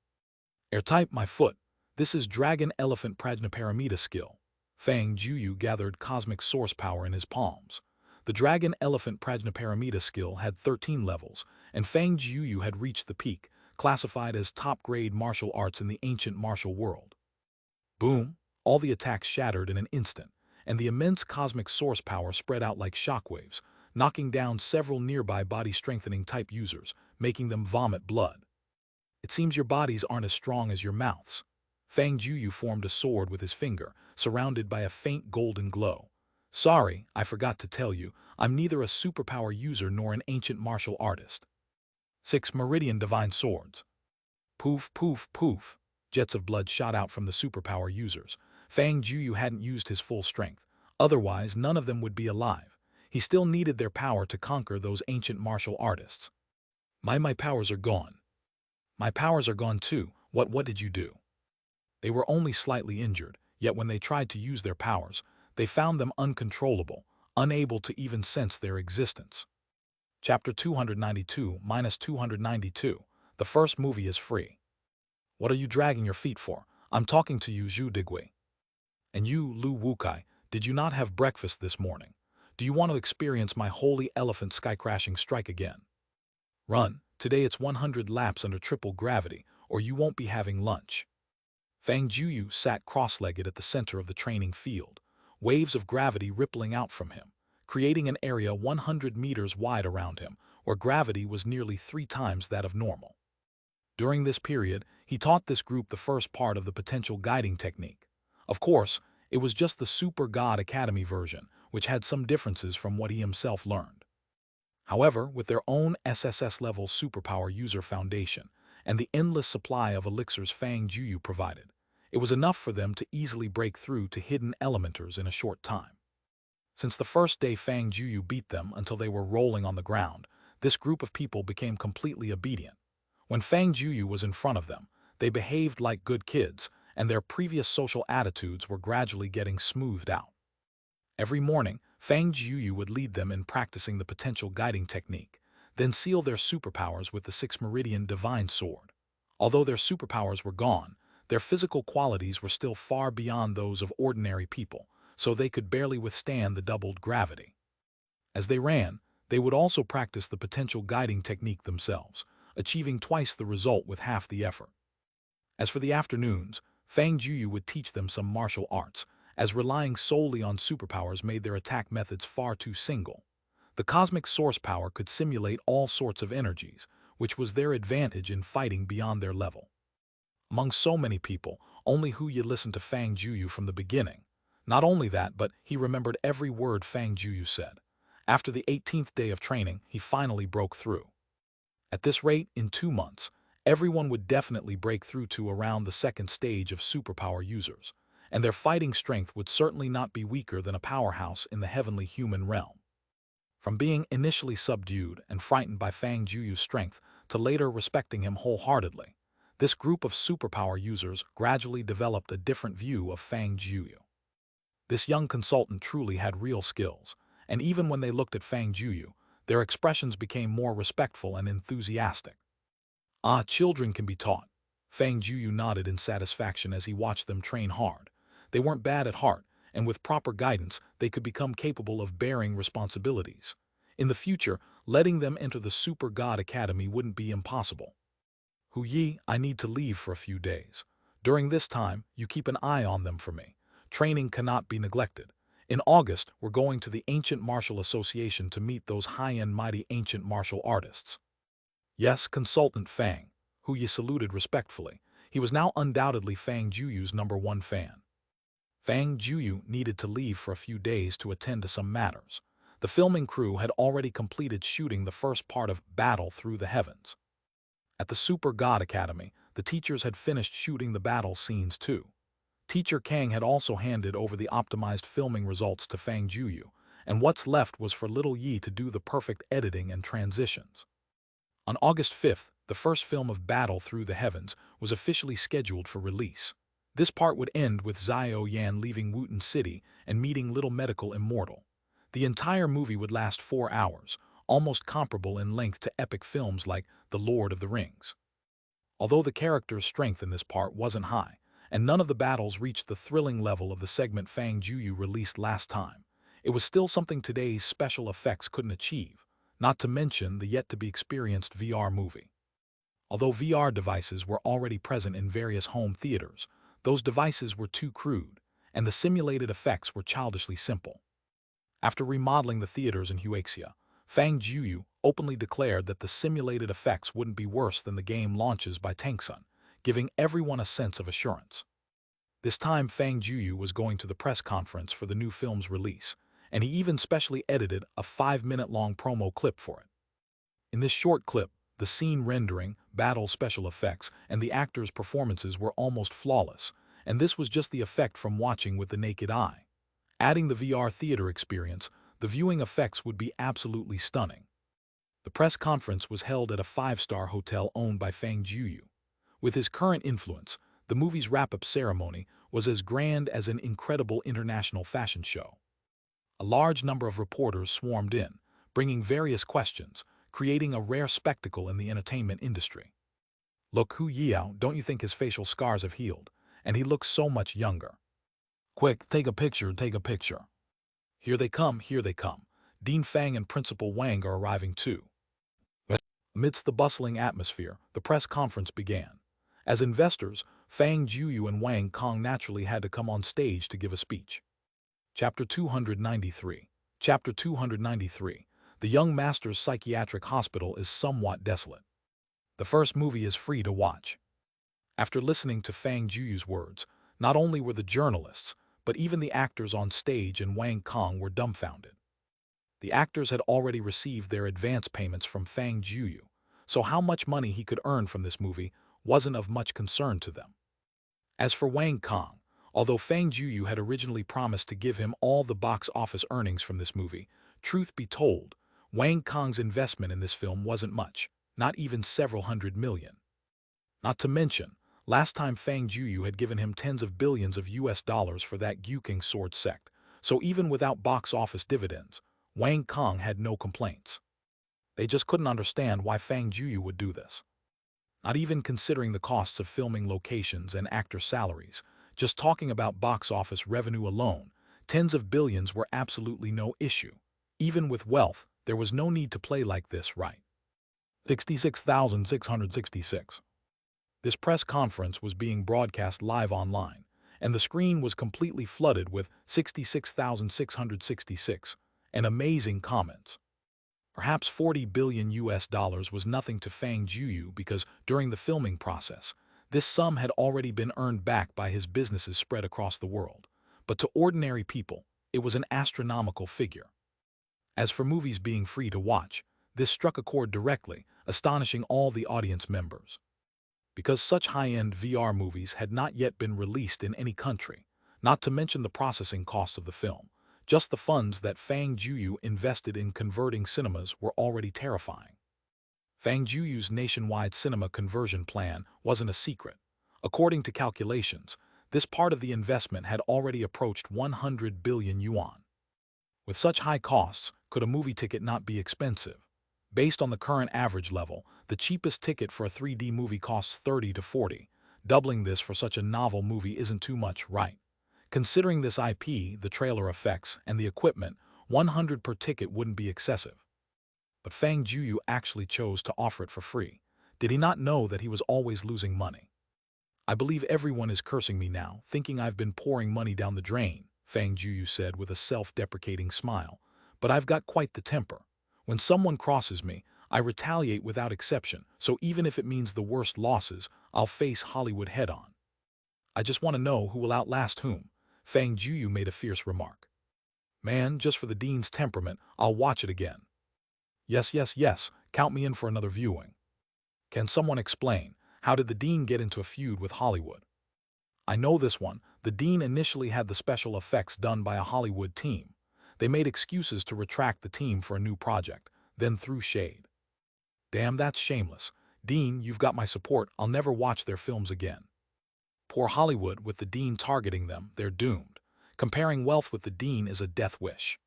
Air-type, my foot. This is Dragon Elephant Prajnaparamita skill. Fang Jueyu gathered cosmic source power in his palms. The Dragon Elephant Prajnaparamita skill had 13 levels, and Fang Jueyu had reached the peak, classified as top-grade martial arts in the ancient martial world. Boom! All the attacks shattered in an instant, and the immense cosmic source power spread out like shockwaves, knocking down several nearby body-strengthening type users, making them vomit blood. It seems your bodies aren't as strong as your mouths. Fang Jueyu formed a sword with his finger, surrounded by a faint golden glow. Sorry, I forgot to tell you, I'm neither a superpower user nor an ancient martial artist. 6 Meridian Divine Swords. Poof, poof, poof. Jets of blood shot out from the superpower users. Fang Jueyu hadn't used his full strength. Otherwise, none of them would be alive. He still needed their power to conquer those ancient martial artists. My powers are gone. My powers are gone too. What did you do? They were only slightly injured, yet when they tried to use their powers, they found them uncontrollable, unable to even sense their existence. Chapter 292-292. The first movie is free. What are you dragging your feet for? I'm talking to you, Zhu Digui. And you, Lu Wukai, did you not have breakfast this morning? Do you want to experience my holy elephant sky-crashing strike again? Run, today it's 100 laps under triple gravity, or you won't be having lunch. Fang Jueyu sat cross-legged at the center of the training field, waves of gravity rippling out from him, creating an area 100 meters wide around him, where gravity was nearly 3 times that of normal. During this period, he taught this group the first part of the potential guiding technique. Of course, it was just the Super God Academy version, which had some differences from what he himself learned. However, with their own SSS-level superpower user foundation and the endless supply of elixirs Fang Jueyu provided, it was enough for them to easily break through to hidden elementers in a short time. Since the first day Fang Jueyu beat them until they were rolling on the ground, this group of people became completely obedient. When Fang Jueyu was in front of them, they behaved like good kids, and their previous social attitudes were gradually getting smoothed out. Every morning, Fang Jueyu would lead them in practicing the potential guiding technique, then seal their superpowers with the 6 Meridian Divine Sword. Although their superpowers were gone, their physical qualities were still far beyond those of ordinary people, so they could barely withstand the doubled gravity. As they ran, they would also practice the potential guiding technique themselves, achieving twice the result with half the effort. As for the afternoons, Fang Jueyu would teach them some martial arts, as relying solely on superpowers made their attack methods far too single. The cosmic source power could simulate all sorts of energies, which was their advantage in fighting beyond their level. Among so many people, only Hu Yi listened to Fang Jueyu from the beginning. Not only that, but he remembered every word Fang Jueyu said. After the 18th day of training, he finally broke through. At this rate, in 2 months, everyone would definitely break through to around the second stage of superpower users, and their fighting strength would certainly not be weaker than a powerhouse in the heavenly human realm. From being initially subdued and frightened by Fang Jueyu's strength to later respecting him wholeheartedly, this group of superpower users gradually developed a different view of Fang Jueyu. This young consultant truly had real skills, and even when they looked at Fang Jueyu, their expressions became more respectful and enthusiastic. Ah, children can be taught. Fang Jueyu nodded in satisfaction as he watched them train hard. They weren't bad at heart, and with proper guidance, they could become capable of bearing responsibilities. In the future, letting them enter the Super God Academy wouldn't be impossible. Hu Yi, I need to leave for a few days. During this time, you keep an eye on them for me. Training cannot be neglected. In August, we're going to the Ancient Martial Association to meet those high-end mighty ancient martial artists. Yes, Consultant Fang. Hu Yi saluted respectfully. He was now undoubtedly Fang Jueyu's #1 fan. Fang Jueyu needed to leave for a few days to attend to some matters. The filming crew had already completed shooting the first part of Battle Through the Heavens. At the Super God Academy, the teachers had finished shooting the battle scenes too. Teacher Kang had also handed over the optimized filming results to Fang Jueyu, and what's left was for little Yi to do the perfect editing and transitions. On August 5th, the first film of Battle Through the Heavens was officially scheduled for release. This part would end with Xiao Yan leaving Wooten City and meeting Little Medical Immortal. The entire movie would last 4 hours, almost comparable in length to epic films like The Lord of the Rings. Although the character's strength in this part wasn't high, and none of the battles reached the thrilling level of the segment Fang Jueyu released last time, it was still something today's special effects couldn't achieve, not to mention the yet-to-be-experienced VR movie. Although VR devices were already present in various home theaters, those devices were too crude, and the simulated effects were childishly simple. After remodeling the theaters in Huaxia, Fang Jueyu openly declared that the simulated effects wouldn't be worse than the game launches by Tangsun, giving everyone a sense of assurance. This time Fang Jueyu was going to the press conference for the new film's release, and he even specially edited a 5-minute-long promo clip for it. In this short clip, the scene rendering, battle special effects, and the actors' performances were almost flawless, and this was just the effect from watching with the naked eye. Adding the VR theater experience, the viewing effects would be absolutely stunning. The press conference was held at a 5-star hotel owned by Fang Jueyu. With his current influence, the movie's wrap-up ceremony was as grand as an incredible international fashion show. A large number of reporters swarmed in, bringing various questions, creating a rare spectacle in the entertainment industry. Look, Hu Yao, don't you think his facial scars have healed? And he looks so much younger. Quick, take a picture, take a picture. Here they come, here they come. Dean Fang and Principal Wang are arriving too. Amidst the bustling atmosphere, the press conference began. As investors, Fang Jueyu and Wang Kong naturally had to come on stage to give a speech. Chapter 293. Chapter 293. The young master's psychiatric hospital is somewhat desolate. The first movie is free to watch. After listening to Fang Jueyu's words, not only were the journalists, but even the actors on stage and Wang Kong were dumbfounded. The actors had already received their advance payments from Fang Jueyu, so how much money he could earn from this movie wasn't of much concern to them. As for Wang Kong, although Fang Jueyu had originally promised to give him all the box office earnings from this movie, truth be told, Wang Kong's investment in this film wasn't much, not even several hundred million. Not to mention, last time Fang Jueyu had given him tens of billions of US dollars for that Gukeng sword sect, so even without box office dividends, Wang Kong had no complaints. They just couldn't understand why Fang Jueyu would do this. Not even considering the costs of filming locations and actor salaries, just talking about box office revenue alone, tens of billions were absolutely no issue. Even with wealth, there was no need to play like this, right? 66,666. This press conference was being broadcast live online, and the screen was completely flooded with 66,666 and amazing comments. Perhaps 40 billion US dollars was nothing to Fang Jueyu because during the filming process, This sum had already been earned back by his businesses spread across the world. But to ordinary people, it was an astronomical figure. As for movies being free to watch, this struck a chord directly, astonishing all the audience members. Because such high-end VR movies had not yet been released in any country, not to mention the processing cost of the film, just the funds that Fang Jueyu invested in converting cinemas were already terrifying. Fang Jueyu's nationwide cinema conversion plan wasn't a secret. According to calculations, this part of the investment had already approached 100 billion yuan. With such high costs, could a movie ticket not be expensive? Based on the current average level, the cheapest ticket for a 3D movie costs 30 to 40. Doubling this for such a novel movie isn't too much, right? Considering this IP, the trailer effects, and the equipment, 100 per ticket wouldn't be excessive. But Fang Jueyu actually chose to offer it for free. Did he not know that he was always losing money? I believe everyone is cursing me now, thinking I've been pouring money down the drain, Fang Jueyu said with a self-deprecating smile. But I've got quite the temper. When someone crosses me, I retaliate without exception, so even if it means the worst losses, I'll face Hollywood head-on. I just want to know who will outlast whom, Fang Jueyu made a fierce remark. Man, just for the Dean's temperament, I'll watch it again. Yes, yes, yes, count me in for another viewing. Can someone explain, how did the Dean get into a feud with Hollywood? I know this one. The Dean initially had the special effects done by a Hollywood team. They made excuses to retract the team for a new project, then threw shade. Damn, that's shameless. Dean, you've got my support. I'll never watch their films again. Poor Hollywood, with the Dean targeting them, they're doomed. Comparing wealth with the Dean is a death wish.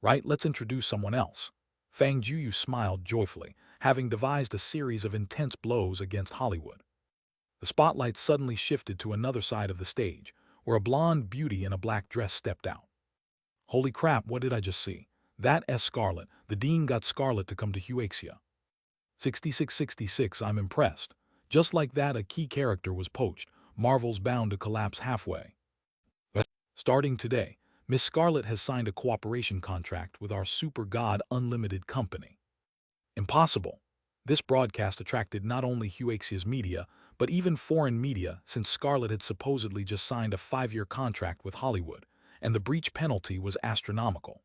Right, let's introduce someone else. Fang Jueyu smiled joyfully, having devised a series of intense blows against Hollywood. The spotlight suddenly shifted to another side of the stage, where a blonde beauty in a black dress stepped out. Holy crap, what did I just see? That's Scarlett. The Dean got Scarlett to come to Huaxia. 6666, I'm impressed. Just like that, a key character was poached. Marvel's bound to collapse halfway. But starting today, Miss Scarlett has signed a cooperation contract with our Super God Unlimited company. Impossible. This broadcast attracted not only Huaxia's media, but even foreign media, since Scarlett had supposedly just signed a 5-year contract with Hollywood, and the breach penalty was astronomical.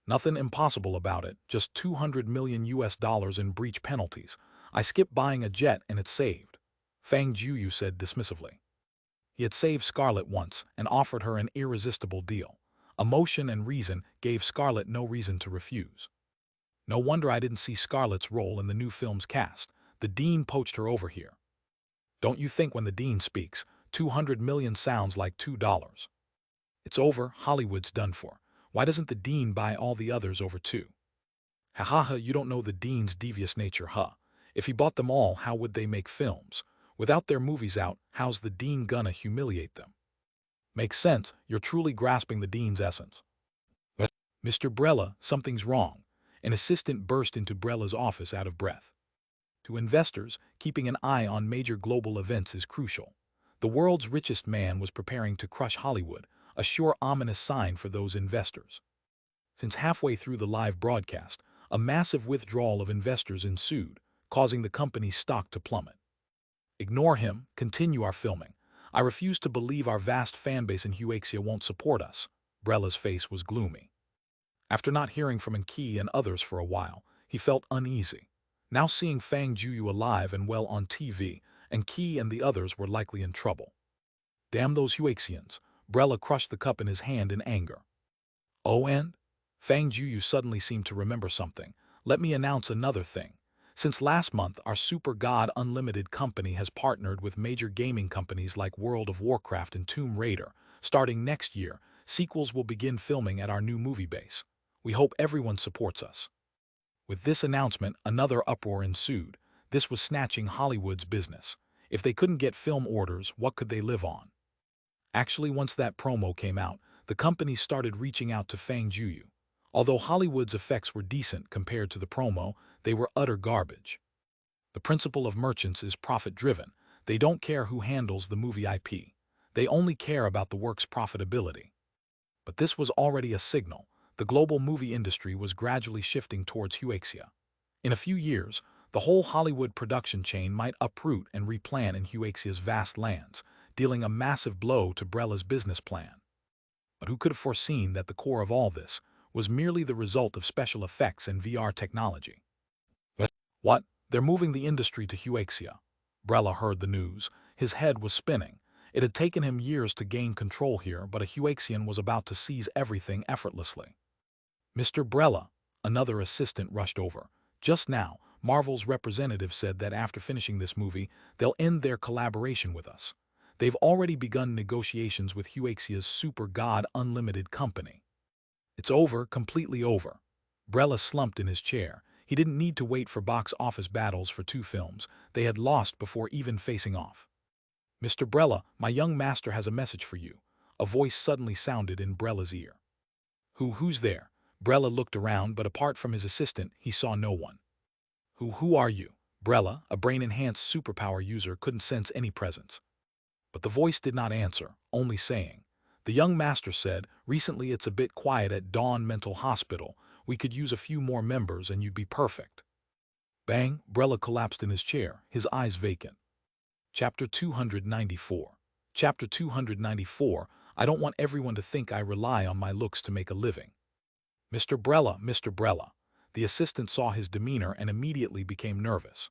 Nothing impossible about it, just 200 million US dollars in breach penalties. I skipped buying a jet and it's saved, Fang Jueyu said dismissively. He had saved Scarlett once and offered her an irresistible deal. Emotion and reason gave Scarlett no reason to refuse. No wonder I didn't see Scarlett's role in the new film's cast. The Dean poached her over here. Don't you think when the Dean speaks, 200 million sounds like $2? It's over, Hollywood's done for. Why doesn't the Dean buy all the others over too? Ha ha ha, you don't know the Dean's devious nature, huh? If he bought them all, how would they make films? Without their movies out, how's the Dean gonna humiliate them? Makes sense, you're truly grasping the Dean's essence. But, Mr. Brella, something's wrong. An assistant burst into Brella's office out of breath. To investors, keeping an eye on major global events is crucial. The world's richest man was preparing to crush Hollywood, a sure ominous sign for those investors. Since halfway through the live broadcast, a massive withdrawal of investors ensued, causing the company's stock to plummet. Ignore him, continue our filming. I refuse to believe our vast fanbase in Huaxia won't support us. Brella's face was gloomy. After not hearing from Enki and others for a while, he felt uneasy. Now seeing Fang Jueyu alive and well on TV, Enki and the others were likely in trouble. Damn those Huaxians. Brella crushed the cup in his hand in anger. Oh, and? Fang Jueyu suddenly seemed to remember something. Let me announce another thing. Since last month, our Super God Unlimited company has partnered with major gaming companies like World of Warcraft and Tomb Raider. Starting next year, sequels will begin filming at our new movie base. We hope everyone supports us. With this announcement, another uproar ensued. This was snatching Hollywood's business. If they couldn't get film orders, what could they live on? Actually, once that promo came out, the companies started reaching out to Fang Jueyu. Although Hollywood's effects were decent compared to the promo, they were utter garbage. The principle of merchants is profit-driven. They don't care who handles the movie IP. They only care about the work's profitability. But this was already a signal. The global movie industry was gradually shifting towards Huaxia. In a few years, The whole Hollywood production chain might uproot and replant in Huaxia's vast lands, dealing a massive blow to Brella's business plan. But who could have foreseen that the core of all this was merely the result of special effects and VR technology? But what? They're moving the industry to Huaxia. Brella heard the news. His head was spinning. It had taken him years to gain control here, but a Huaxian was about to seize everything effortlessly. Mr. Brella, another assistant rushed over. Just now, Marvel's representative said that after finishing this movie, they'll end their collaboration with us. They've already begun negotiations with Huaxia's Super God Unlimited company. It's over, completely over. Brella slumped in his chair. He didn't need to wait for box office battles for 2 films. They had lost before even facing off. Mr. Brella, my young master has a message for you. A voice suddenly sounded in Brella's ear. Who's there? Brella looked around, but apart from his assistant, he saw no one. Who are you? Brella, a brain-enhanced superpower user, couldn't sense any presence. But the voice did not answer, only saying, the young master said, recently it's a bit quiet at Dawn Mental Hospital. We could use a few more members and you'd be perfect. Bang, Brella collapsed in his chair, his eyes vacant. Chapter 294. Chapter 294, I don't want everyone to think I rely on my looks to make a living. Mr. Brella. The assistant saw his demeanor and immediately became nervous.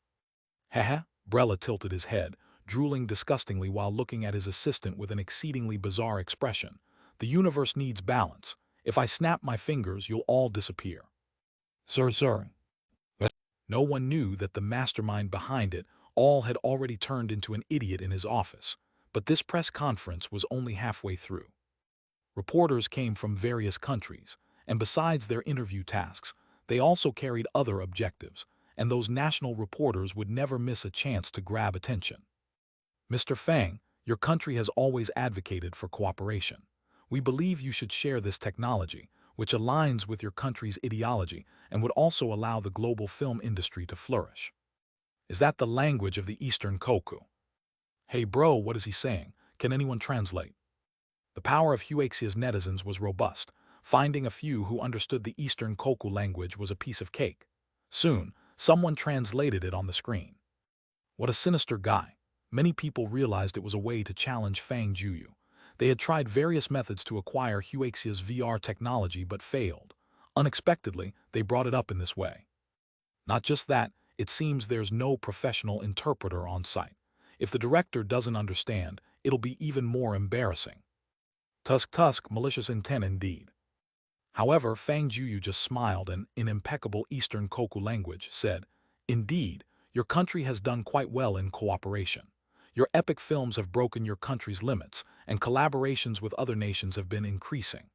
Heh, Brella tilted his head, drooling disgustingly while looking at his assistant with an exceedingly bizarre expression. The universe needs balance. If I snap my fingers, you'll all disappear. Sir. But no one knew that the mastermind behind it all had already turned into an idiot in his office. But this press conference was only halfway through. Reporters came from various countries, and besides their interview tasks, they also carried other objectives, and those national reporters would never miss a chance to grab attention. Mr. Fang, your country has always advocated for cooperation. We believe you should share this technology, which aligns with your country's ideology and would also allow the global film industry to flourish. Is that the language of the Eastern Koku? Hey bro, what is he saying? Can anyone translate? The power of Huaxia's netizens was robust. Finding a few who understood the Eastern Koku language was a piece of cake. Soon, someone translated it on the screen. What a sinister guy. Many people realized it was a way to challenge Fang Jueyu. They had tried various methods to acquire Huaxia's VR technology but failed. Unexpectedly, they brought it up in this way. Not just that, it seems there's no professional interpreter on site. If the director doesn't understand, it'll be even more embarrassing. Tusk, malicious intent indeed. However, Fang Jueyu just smiled and, in impeccable Eastern Koku language, said, indeed, your country has done quite well in cooperation. Your epic films have broken your country's limits, and collaborations with other nations have been increasing.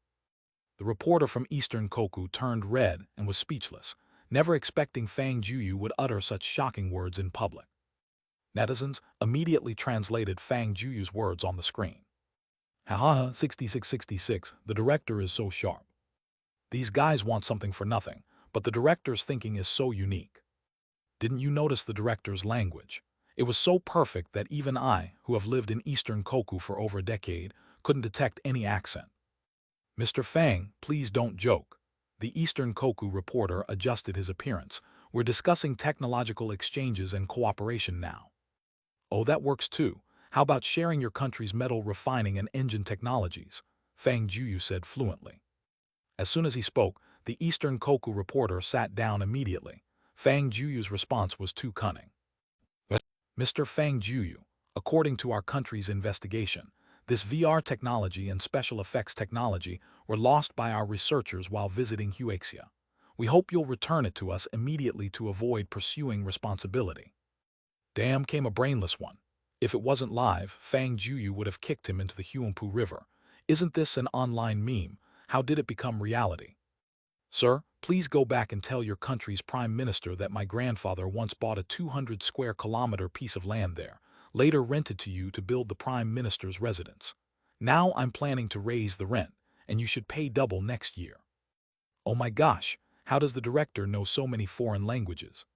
The reporter from Eastern Koku turned red and was speechless, never expecting Fang Jueyu would utter such shocking words in public. Netizens immediately translated Fang Juyu's words on the screen. Haha, 6666, the director is so sharp. These guys want something for nothing, but the director's thinking is so unique. Didn't you notice the director's language? It was so perfect that even I, who have lived in Eastern Koku for over a decade, couldn't detect any accent. Mr. Fang, please don't joke. The Eastern Koku reporter adjusted his appearance. We're discussing technological exchanges and cooperation now. Oh, that works too. How about sharing your country's metal refining and engine technologies? Fang Jueyu said fluently. As soon as he spoke, the Eastern Koku reporter sat down immediately. Fang Jueyu's response was too cunning. But, Mr. Fang Jueyu, according to our country's investigation, this VR technology and special effects technology were lost by our researchers while visiting Huaxia. We hope you'll return it to us immediately to avoid pursuing responsibility. Damn, came a brainless one. If it wasn't live, Fang Jueyu would have kicked him into the Huangpu River. Isn't this an online meme? How did it become reality? Sir, please go back and tell your country's prime minister that my grandfather once bought a 200 square kilometer piece of land there, later rented to you to build the prime minister's residence. Now I'm planning to raise the rent, and you should pay double next year. Oh my gosh, how does the director know so many foreign languages?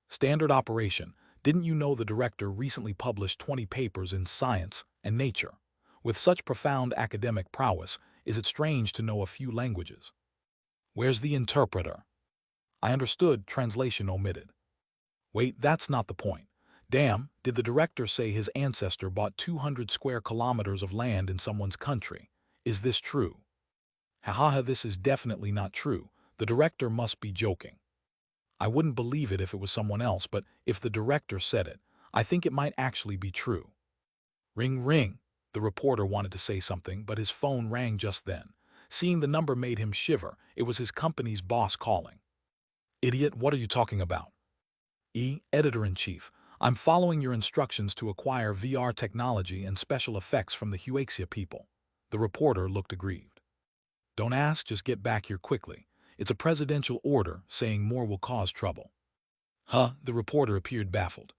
Standard operation. Didn't you know the director recently published 20 papers in Science and Nature? With such profound academic prowess, is it strange to know a few languages? Where's the interpreter? I understood, translation omitted. Wait, that's not the point. Damn, did the director say his ancestor bought 200 square kilometers of land in someone's country? Is this true? Haha, this is definitely not true. The director must be joking. I wouldn't believe it if it was someone else, but if the director said it, I think it might actually be true. Ring, ring. The reporter wanted to say something, but his phone rang just then. Seeing the number made him shiver. It was his company's boss calling. Idiot, what are you talking about? Editor-in-Chief, I'm following your instructions to acquire VR technology and special effects from the Huaxia people. The reporter looked aggrieved. Don't ask, just get back here quickly. It's a presidential order saying more will cause trouble. The reporter appeared baffled.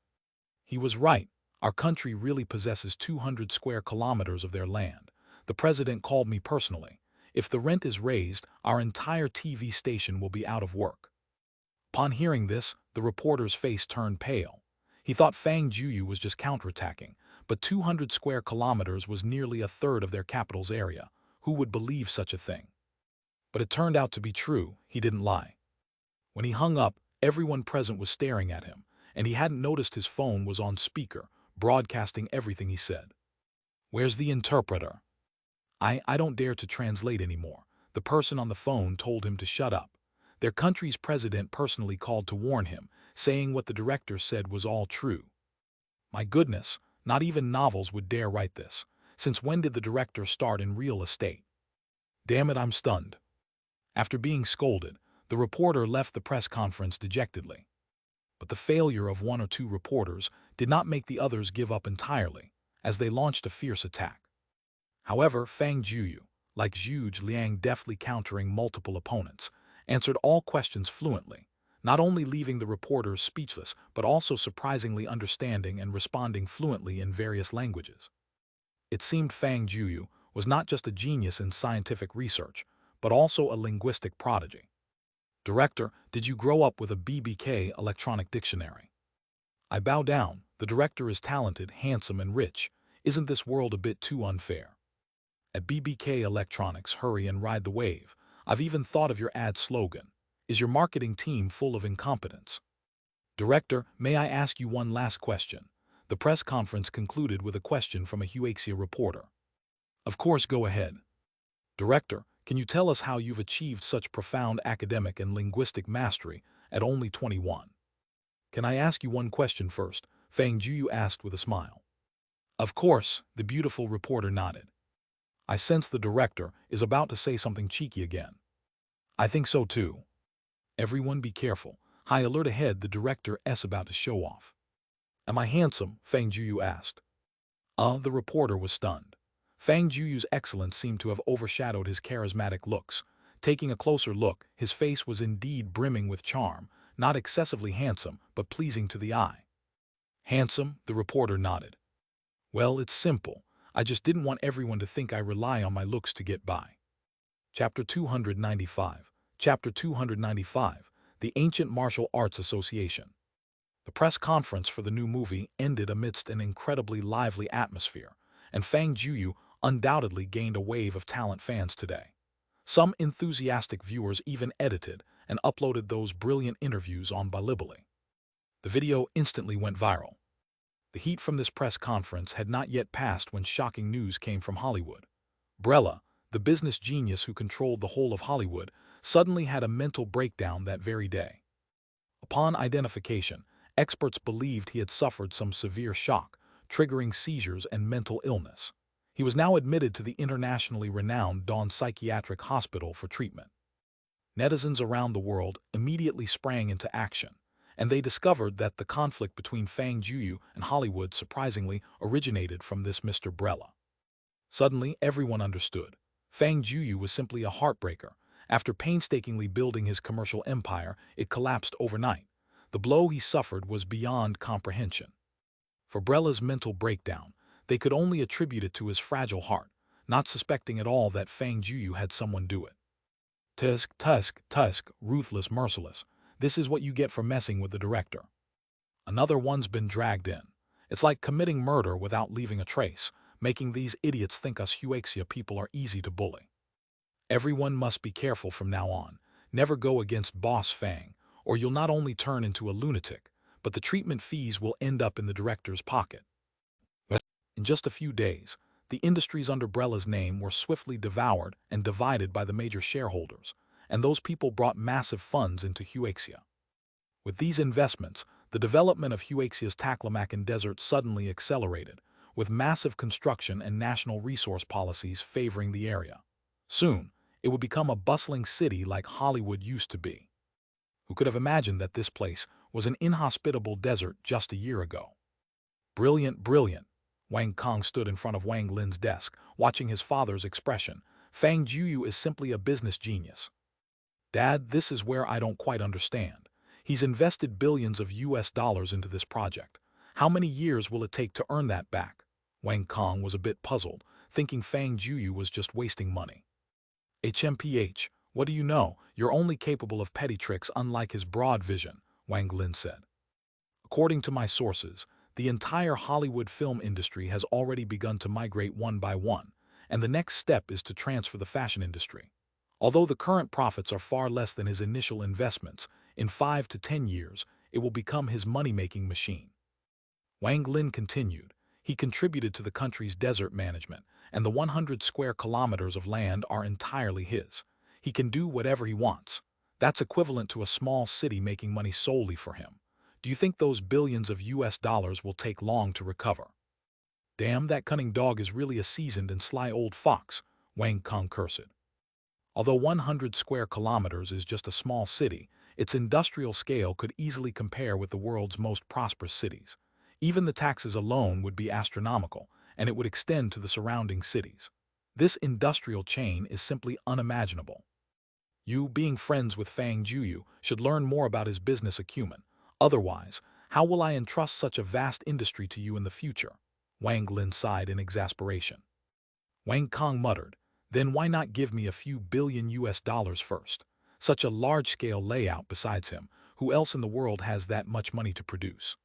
He was right. Our country really possesses 200 square kilometers of their land. The president called me personally. If the rent is raised, our entire TV station will be out of work. Upon hearing this, the reporter's face turned pale. He thought Fang Jueyu was just counterattacking, but 200 square kilometers was nearly a third of their capital's area. Who would believe such a thing? But it turned out to be true. He didn't lie. When he hung up, everyone present was staring at him, and he hadn't noticed his phone was on speaker, broadcasting everything he said. Where's the interpreter? I don't dare to translate anymore. The person on the phone told him to shut up. Their country's president personally called to warn him, saying what the director said was all true. My goodness, not even novels would dare write this. Since when did the director start in real estate? Damn it, I'm stunned. After being scolded, the reporter left the press conference dejectedly. But the failure of one or two reporters did not make the others give up entirely, as they launched a fierce attack. However, Fang Jueyu, like Zhuge Liang deftly countering multiple opponents, answered all questions fluently, not only leaving the reporters speechless but also surprisingly understanding and responding fluently in various languages. It seemed Fang Jueyu was not just a genius in scientific research, but also a linguistic prodigy. Director, did you grow up with a BBK electronic dictionary? I bow down. The director is talented, handsome, and rich. Isn't this world a bit too unfair? At BBK Electronics, hurry and ride the wave. I've even thought of your ad slogan. Is your marketing team full of incompetence? Director, may I ask you one last question? The press conference concluded with a question from a Huaxia reporter. Of course, go ahead. Director, can you tell us how you've achieved such profound academic and linguistic mastery at only 21? Can I ask you one question first? Fang Jueyu asked with a smile. Of course, the beautiful reporter nodded. I sense the director is about to say something cheeky again. I think so too. Everyone be careful. High alert ahead, the director is about to show off. Am I handsome? Fang Jueyu asked. The reporter was stunned. Fang Jueyu's excellence seemed to have overshadowed his charismatic looks. Taking a closer look, his face was indeed brimming with charm, not excessively handsome, but pleasing to the eye. Handsome? The reporter nodded. Well, it's simple. I just didn't want everyone to think I rely on my looks to get by. Chapter 295. Chapter 295. The Ancient Martial Arts Association. The press conference for the new movie ended amidst an incredibly lively atmosphere, and Fang Jueyu undoubtedly gained a wave of talent fans today. Some enthusiastic viewers even edited and uploaded those brilliant interviews on Bilibili. The video instantly went viral. The heat from this press conference had not yet passed when shocking news came from Hollywood. Brella, the business genius who controlled the whole of Hollywood, suddenly had a mental breakdown that very day. Upon identification, experts believed he had suffered some severe shock, triggering seizures and mental illness. He was now admitted to the internationally renowned Dawn Psychiatric Hospital for treatment. Netizens around the world immediately sprang into action, and they discovered that the conflict between Fang Jueyu and Hollywood surprisingly originated from this Mr. Brella. Suddenly, everyone understood. Fang Jueyu was simply a heartbreaker. After painstakingly building his commercial empire, it collapsed overnight. The blow he suffered was beyond comprehension. For Brella's mental breakdown, they could only attribute it to his fragile heart, not suspecting at all that Fang Jueyu had someone do it. Tusk, ruthless, merciless. This is what you get for messing with the director. Another one's been dragged in. It's like committing murder without leaving a trace, making these idiots think us Huaxia people are easy to bully. Everyone must be careful from now on. Never go against Boss Fang, or you'll not only turn into a lunatic, but the treatment fees will end up in the director's pocket. In just a few days, the industry's umbrellas name were swiftly devoured and divided by the major shareholders, and those people brought massive funds into Huaxia. With these investments, the development of Huaxia's Taklamakan Desert suddenly accelerated, with massive construction and national resource policies favoring the area. Soon, it would become a bustling city like Hollywood used to be. Who could have imagined that this place was an inhospitable desert just a year ago? Brilliant, brilliant. Wang Kong stood in front of Wang Lin's desk, watching his father's expression. Fang Jueyu is simply a business genius. Dad, this is where I don't quite understand. He's invested billions of US dollars into this project. How many years will it take to earn that back? Wang Kong was a bit puzzled, thinking Fang Jueyu was just wasting money. HMPH, what do you know? You're only capable of petty tricks unlike his broad vision, Wang Lin said. According to my sources, the entire Hollywood film industry has already begun to migrate one by one, and the next step is to transfer the fashion industry. Although the current profits are far less than his initial investments, in 5 to 10 years, it will become his money-making machine. Wang Lin continued. He contributed to the country's desert management, and the 100 square kilometers of land are entirely his. He can do whatever he wants. That's equivalent to a small city making money solely for him. Do you think those billions of US dollars will take long to recover? Damn, that cunning dog is really a seasoned and sly old fox, Wang Kong cursed. Although 100 square kilometers is just a small city, its industrial scale could easily compare with the world's most prosperous cities. Even the taxes alone would be astronomical, and it would extend to the surrounding cities. This industrial chain is simply unimaginable. You, being friends with Fang Jueyu, should learn more about his business acumen. Otherwise, how will I entrust such a vast industry to you in the future? Wang Lin sighed in exasperation. Wang Kong muttered, then why not give me a few billion US dollars first? Such a large-scale layout besides him, who else in the world has that much money to produce?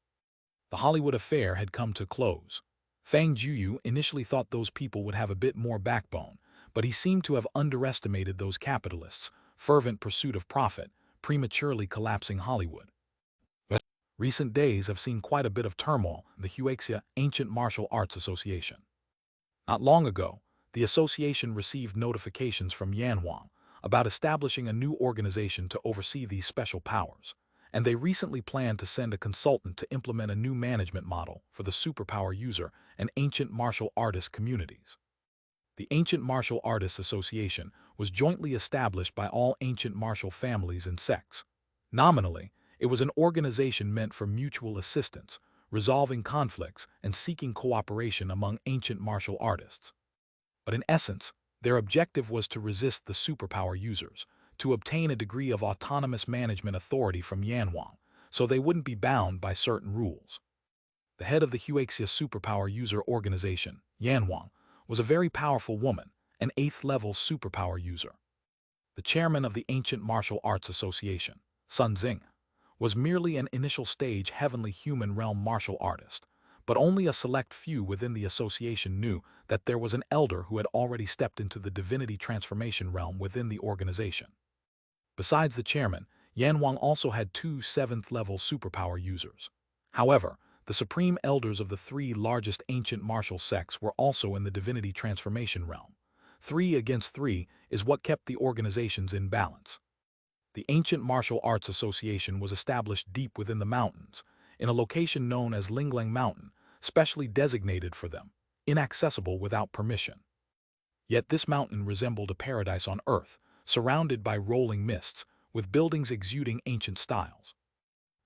The Hollywood affair had come to close. Fang Jueyu initially thought those people would have a bit more backbone, but he seemed to have underestimated those capitalists' fervent pursuit of profit, prematurely collapsing Hollywood. Recent days have seen quite a bit of turmoil in the Huaxia Ancient Martial Arts Association. Not long ago, the association received notifications from Yanhuang about establishing a new organization to oversee these special powers, and they recently planned to send a consultant to implement a new management model for the superpower user and ancient martial artist communities. The Ancient Martial Artists Association was jointly established by all ancient martial families and sects. Nominally, it was an organization meant for mutual assistance, resolving conflicts, and seeking cooperation among ancient martial artists. But in essence, their objective was to resist the superpower users, to obtain a degree of autonomous management authority from Yanhuang, so they wouldn't be bound by certain rules. The head of the Huaxia Superpower User Organization, Yanhuang, was a very powerful woman, an 8th-level superpower user. The chairman of the Ancient Martial Arts Association, Sun Xing, was merely an initial-stage heavenly human realm martial artist, but only a select few within the association knew that there was an elder who had already stepped into the divinity transformation realm within the organization. Besides the chairman, Yanhuang also had 2 7th-level superpower users. However, the supreme elders of the 3 largest ancient martial sects were also in the divinity transformation realm. 3 against 3 is what kept the organizations in balance. The Ancient Martial Arts Association was established deep within the mountains, in a location known as Linglang Mountain, specially designated for them, inaccessible without permission. Yet this mountain resembled a paradise on earth, surrounded by rolling mists, with buildings exuding ancient styles.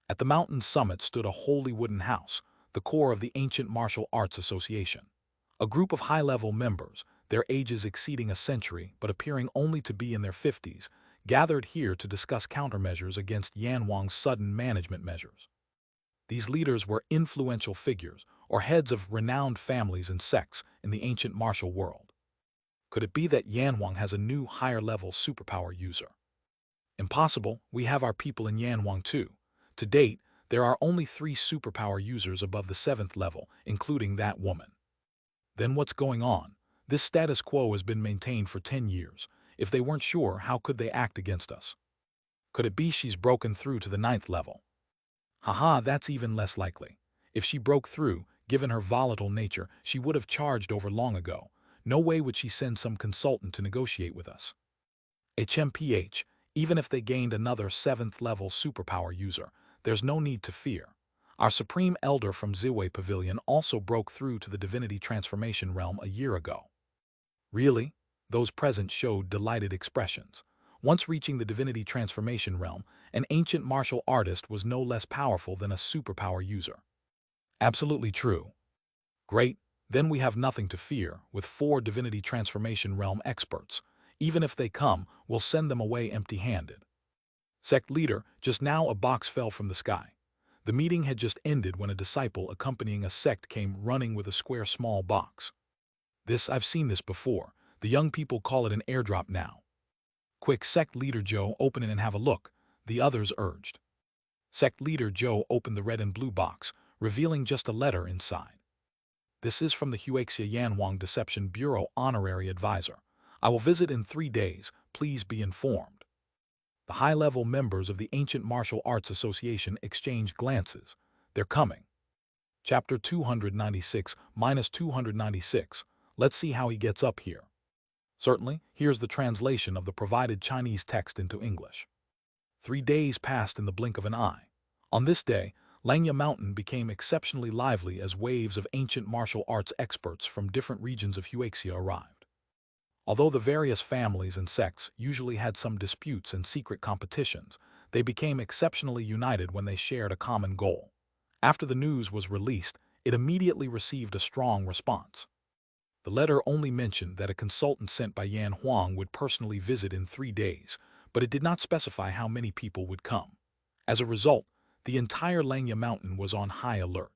At the mountain's summit stood a holy wooden house, the core of the Ancient Martial Arts Association. A group of high-level members, their ages exceeding a century but appearing only to be in their 50s, gathered here to discuss countermeasures against Yanhuang's sudden management measures. These leaders were influential figures, or heads of renowned families and sects in the ancient martial world. Could it be that Yanhuang has a new higher-level superpower user? Impossible, we have our people in Yanhuang too. To date, there are only 3 superpower users above the 7th level, including that woman. Then what's going on? This status quo has been maintained for 10 years. If they weren't sure, how could they act against us? Could it be she's broken through to the 9th level? Haha, that's even less likely. If she broke through, given her volatile nature, she would have charged over long ago. No way would she send some consultant to negotiate with us. HMPH, even if they gained another 7th-level superpower user, there's no need to fear. Our Supreme Elder from Ziwei Pavilion also broke through to the Divinity Transformation realm a year ago. Really? Those present showed delighted expressions. Once reaching the Divinity Transformation realm, an ancient martial artist was no less powerful than a superpower user. Absolutely true. Great, then we have nothing to fear with 4 Divinity Transformation realm experts. Even if they come, we'll send them away empty-handed. Sect leader, just now a box fell from the sky. The meeting had just ended when a disciple accompanying a sect came running with a square small box. I've seen this before. The young people call it an airdrop now. Quick, Sect Leader Joe, open it and have a look, the others urged. Sect Leader Joe opened the red and blue box, revealing just a letter inside. This is from the Huaxia Yanhuang Deception Bureau Honorary Advisor. I will visit in 3 days, please be informed. The high-level members of the Ancient Martial Arts Association exchange glances. They're coming. Chapter 296-296. Let's see how he gets up here. Certainly, here's the translation of the provided Chinese text into English. 3 days passed in the blink of an eye. On this day, Langya Mountain became exceptionally lively as waves of ancient martial arts experts from different regions of Huaxia arrived. Although the various families and sects usually had some disputes and secret competitions, they became exceptionally united when they shared a common goal. After the news was released, it immediately received a strong response. The letter only mentioned that a consultant sent by Yan Huang would personally visit in 3 days, but it did not specify how many people would come. As a result, the entire Langya Mountain was on high alert.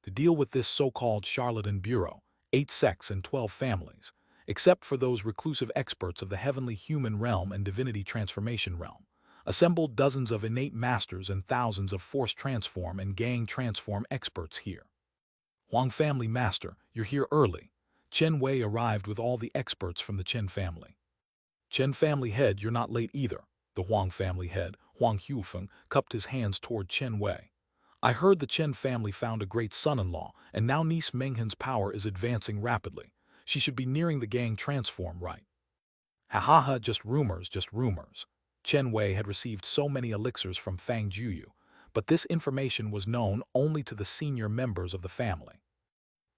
To deal with this so-called charlatan bureau, 8 sects and 12 families, except for those reclusive experts of the heavenly human realm and divinity transformation realm, assembled dozens of innate masters and thousands of force transform and gang transform experts here. Huang family master, you're here early. Chen Wei arrived with all the experts from the Chen family. Chen family head, you're not late either. The Huang family head, Huang Huifeng, cupped his hands toward Chen Wei. I heard the Chen family found a great son-in-law, and now niece Menghen's power is advancing rapidly. She should be nearing the gang transform, right? Ha ha ha, just rumors, just rumors. Chen Wei had received so many elixirs from Fang Jueyu, but this information was known only to the senior members of the family.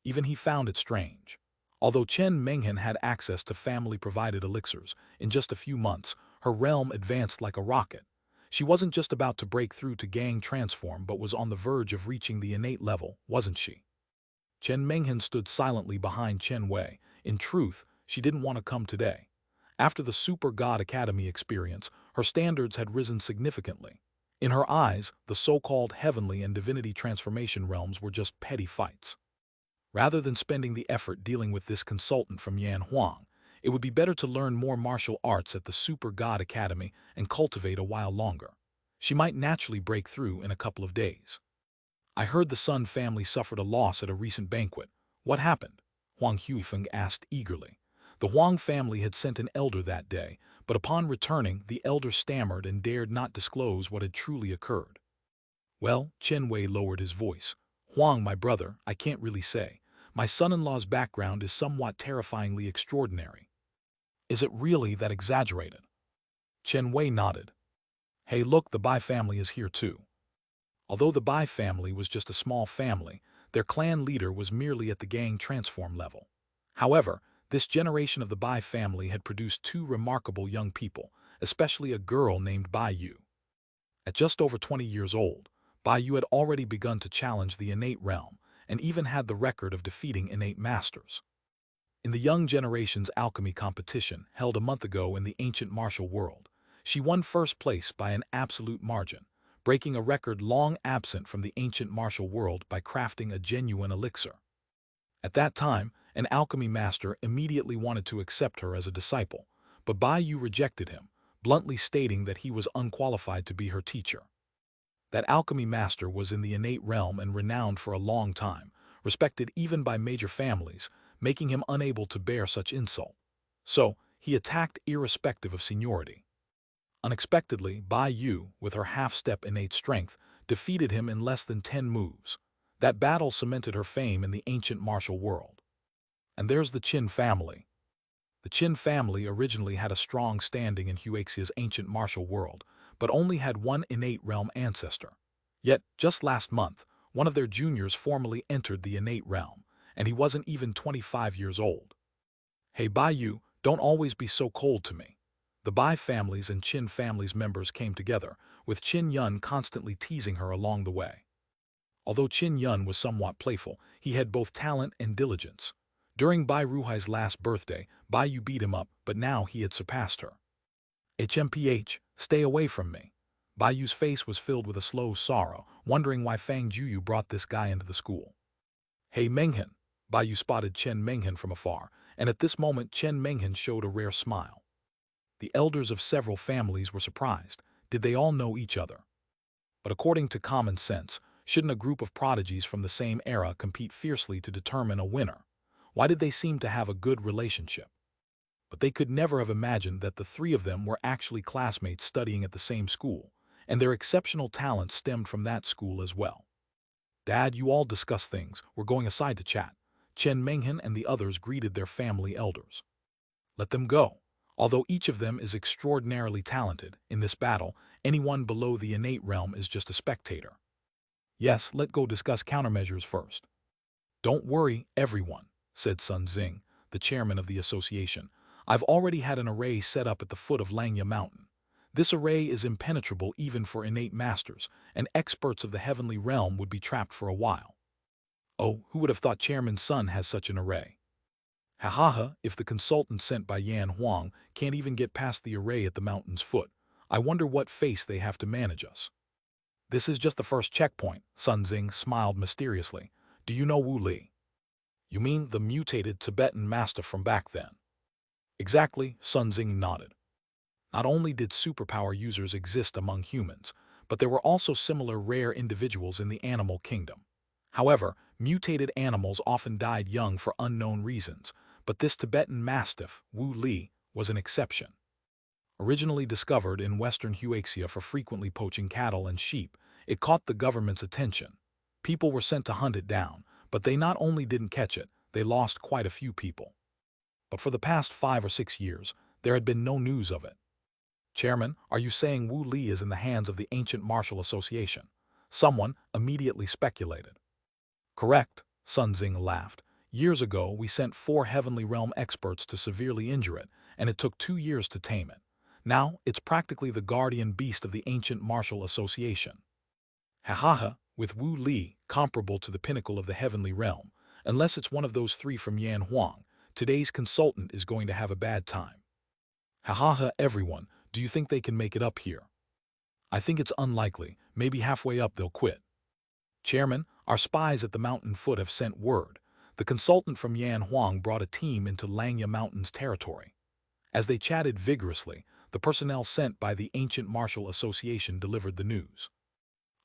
Even he found it strange. Although Chen Menghen had access to family-provided elixirs, in just a few months, her realm advanced like a rocket. She wasn't just about to break through to gang transform but was on the verge of reaching the innate level, wasn't she? Chen Menghen stood silently behind Chen Wei. In truth, she didn't want to come today. After the Super God Academy experience, her standards had risen significantly. In her eyes, the so-called heavenly and divinity transformation realms were just petty fights. Rather than spending the effort dealing with this consultant from Yan Huang, it would be better to learn more martial arts at the Super God Academy and cultivate a while longer. She might naturally break through in a couple of days. I heard the Sun family suffered a loss at a recent banquet. What happened? Huang Huifeng asked eagerly. The Huang family had sent an elder that day, but upon returning, the elder stammered and dared not disclose what had truly occurred. Well, Chen Wei lowered his voice. Huang, my brother, I can't really say. My son-in-law's background is somewhat terrifyingly extraordinary. Is it really that exaggerated? Chen Wei nodded. Hey look, the Bai family is here too. Although the Bai family was just a small family, their clan leader was merely at the gang transform level. However, this generation of the Bai family had produced 2 remarkable young people, especially a girl named Bai Yu. At just over 20 years old, Bai Yu had already begun to challenge the innate realm, and even had the record of defeating innate masters. In the young generation's alchemy competition held a month ago in the ancient martial world, she won first place by an absolute margin, breaking a record long absent from the ancient martial world by crafting a genuine elixir. At that time, an alchemy master immediately wanted to accept her as a disciple, but Bai Yu rejected him, bluntly stating that he was unqualified to be her teacher. That alchemy master was in the innate realm and renowned for a long time, respected even by major families, making him unable to bear such insult. So, he attacked irrespective of seniority. Unexpectedly, Bai Yu, with her half-step innate strength, defeated him in less than 10 moves. That battle cemented her fame in the ancient martial world. And there's the Qin family. The Qin family originally had a strong standing in Huaxia's ancient martial world, but only had one innate realm ancestor. Yet, just last month, one of their juniors formally entered the innate realm, and he wasn't even 25 years old. Hey Baiyu, don't always be so cold to me. The Bai family's and Qin family's members came together, with Qin Yun constantly teasing her along the way. Although Qin Yun was somewhat playful, he had both talent and diligence. During Bai Ruhai's last birthday, Baiyu beat him up, but now he had surpassed her. HMPH, stay away from me. Baiyu's face was filled with a slow sorrow, wondering why Fang Jueyu brought this guy into the school. Hey Menghan, Baiyu spotted Chen Menghan from afar, and at this moment Chen Menghan showed a rare smile. The elders of several families were surprised. Did they all know each other? But according to common sense, shouldn't a group of prodigies from the same era compete fiercely to determine a winner? Why did they seem to have a good relationship? But they could never have imagined that the three of them were actually classmates studying at the same school, and their exceptional talent stemmed from that school as well. Dad, you all discuss things. We're going aside to chat. Chen Menghan and the others greeted their family elders. Let them go. Although each of them is extraordinarily talented, in this battle, anyone below the innate realm is just a spectator. Yes, let's go discuss countermeasures first. Don't worry, everyone, said Sun Xing, the chairman of the association. I've already had an array set up at the foot of Langya Mountain. This array is impenetrable even for innate masters, and experts of the heavenly realm would be trapped for a while. Oh, who would have thought Chairman Sun has such an array? Ha, if the consultant sent by Yan Huang can't even get past the array at the mountain's foot, I wonder what face they have to manage us. This is just the first checkpoint, Sun Xing smiled mysteriously. Do you know Wu Li? You mean the mutated Tibetan mastiff from back then? Exactly, Sun Xing nodded. Not only did superpower users exist among humans, but there were also similar rare individuals in the animal kingdom. However, mutated animals often died young for unknown reasons, but this Tibetan mastiff, Wu Li, was an exception. Originally discovered in western Huaxia for frequently poaching cattle and sheep, it caught the government's attention. People were sent to hunt it down, but they not only didn't catch it, they lost quite a few people. But for the past 5 or 6 years, there had been no news of it. Chairman, are you saying Wu Li is in the hands of the Ancient Martial Association? Someone immediately speculated. Correct, Sun Xing laughed. Years ago, we sent 4 Heavenly Realm experts to severely injure it, and it took 2 years to tame it. Now, it's practically the guardian beast of the Ancient Martial Association. With Wu Li comparable to the pinnacle of the Heavenly Realm, unless it's one of those 3 from Yan Huang, today's consultant is going to have a bad time. Everyone, do you think they can make it up here? I think it's unlikely. Maybe halfway up they'll quit. Chairman, our spies at the mountain foot have sent word. The consultant from Yan Huang brought a team into Langya Mountain's territory. As they chatted vigorously, the personnel sent by the Ancient Martial Association delivered the news.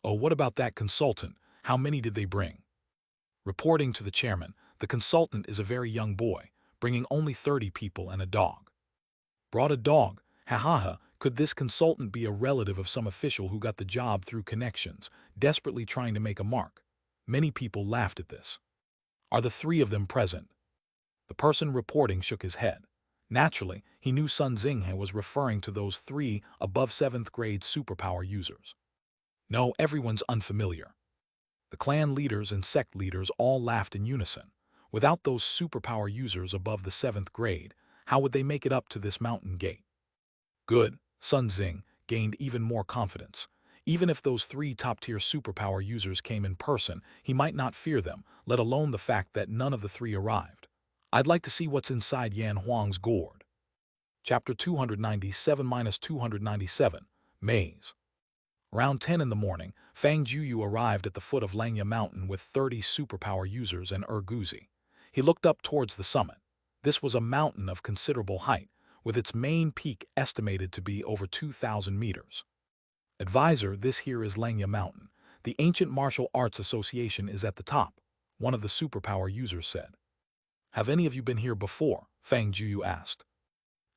Oh, what about that consultant? How many did they bring? Reporting to the chairman, the consultant is a very young boy, bringing only 30 people and a dog. Brought a dog? Could this consultant be a relative of some official who got the job through connections, desperately trying to make a mark? Many people laughed at this. Are the 3 of them present? The person reporting shook his head. Naturally, he knew Sun Xing was referring to those 3 above 7th grade superpower users. No, everyone's unfamiliar. The clan leaders and sect leaders all laughed in unison. Without those superpower users above the 7th grade, how would they make it up to this mountain gate? Good, Sun Xing gained even more confidence. Even if those 3 top-tier superpower users came in person, he might not fear them, let alone the fact that none of the 3 arrived. I'd like to see what's inside Yan Huang's gourd. Chapter 297-297, Maze. Around 10 in the morning, Fang Jueyu arrived at the foot of Langya Mountain with 30 superpower users and Guzi. He looked up towards the summit. This was a mountain of considerable height, with its main peak estimated to be over 2,000 meters. Advisor, this here is Langya Mountain. The Ancient Martial Arts Association is at the top, one of the superpower users said. Have any of you been here before? Fang Jueyu asked.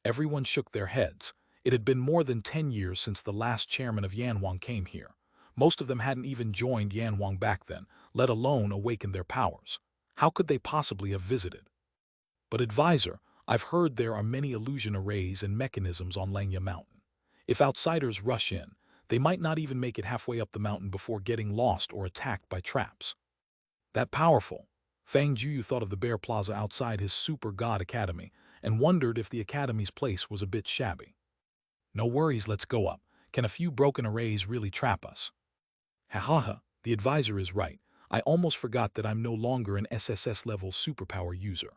Everyone shook their heads. It had been more than 10 years since the last chairman of Yanhuang came here. Most of them hadn't even joined Yanhuang back then, let alone awakened their powers. How could they possibly have visited? But advisor, I've heard there are many illusion arrays and mechanisms on Langya Mountain. If outsiders rush in, they might not even make it halfway up the mountain before getting lost or attacked by traps. That powerful. Fang Jueyu thought of the Bear Plaza outside his Super God Academy and wondered if the Academy's place was a bit shabby. No worries, let's go up. Can a few broken arrays really trap us? Ha ha ha, the advisor is right. I almost forgot that I'm no longer an SSS-level superpower user.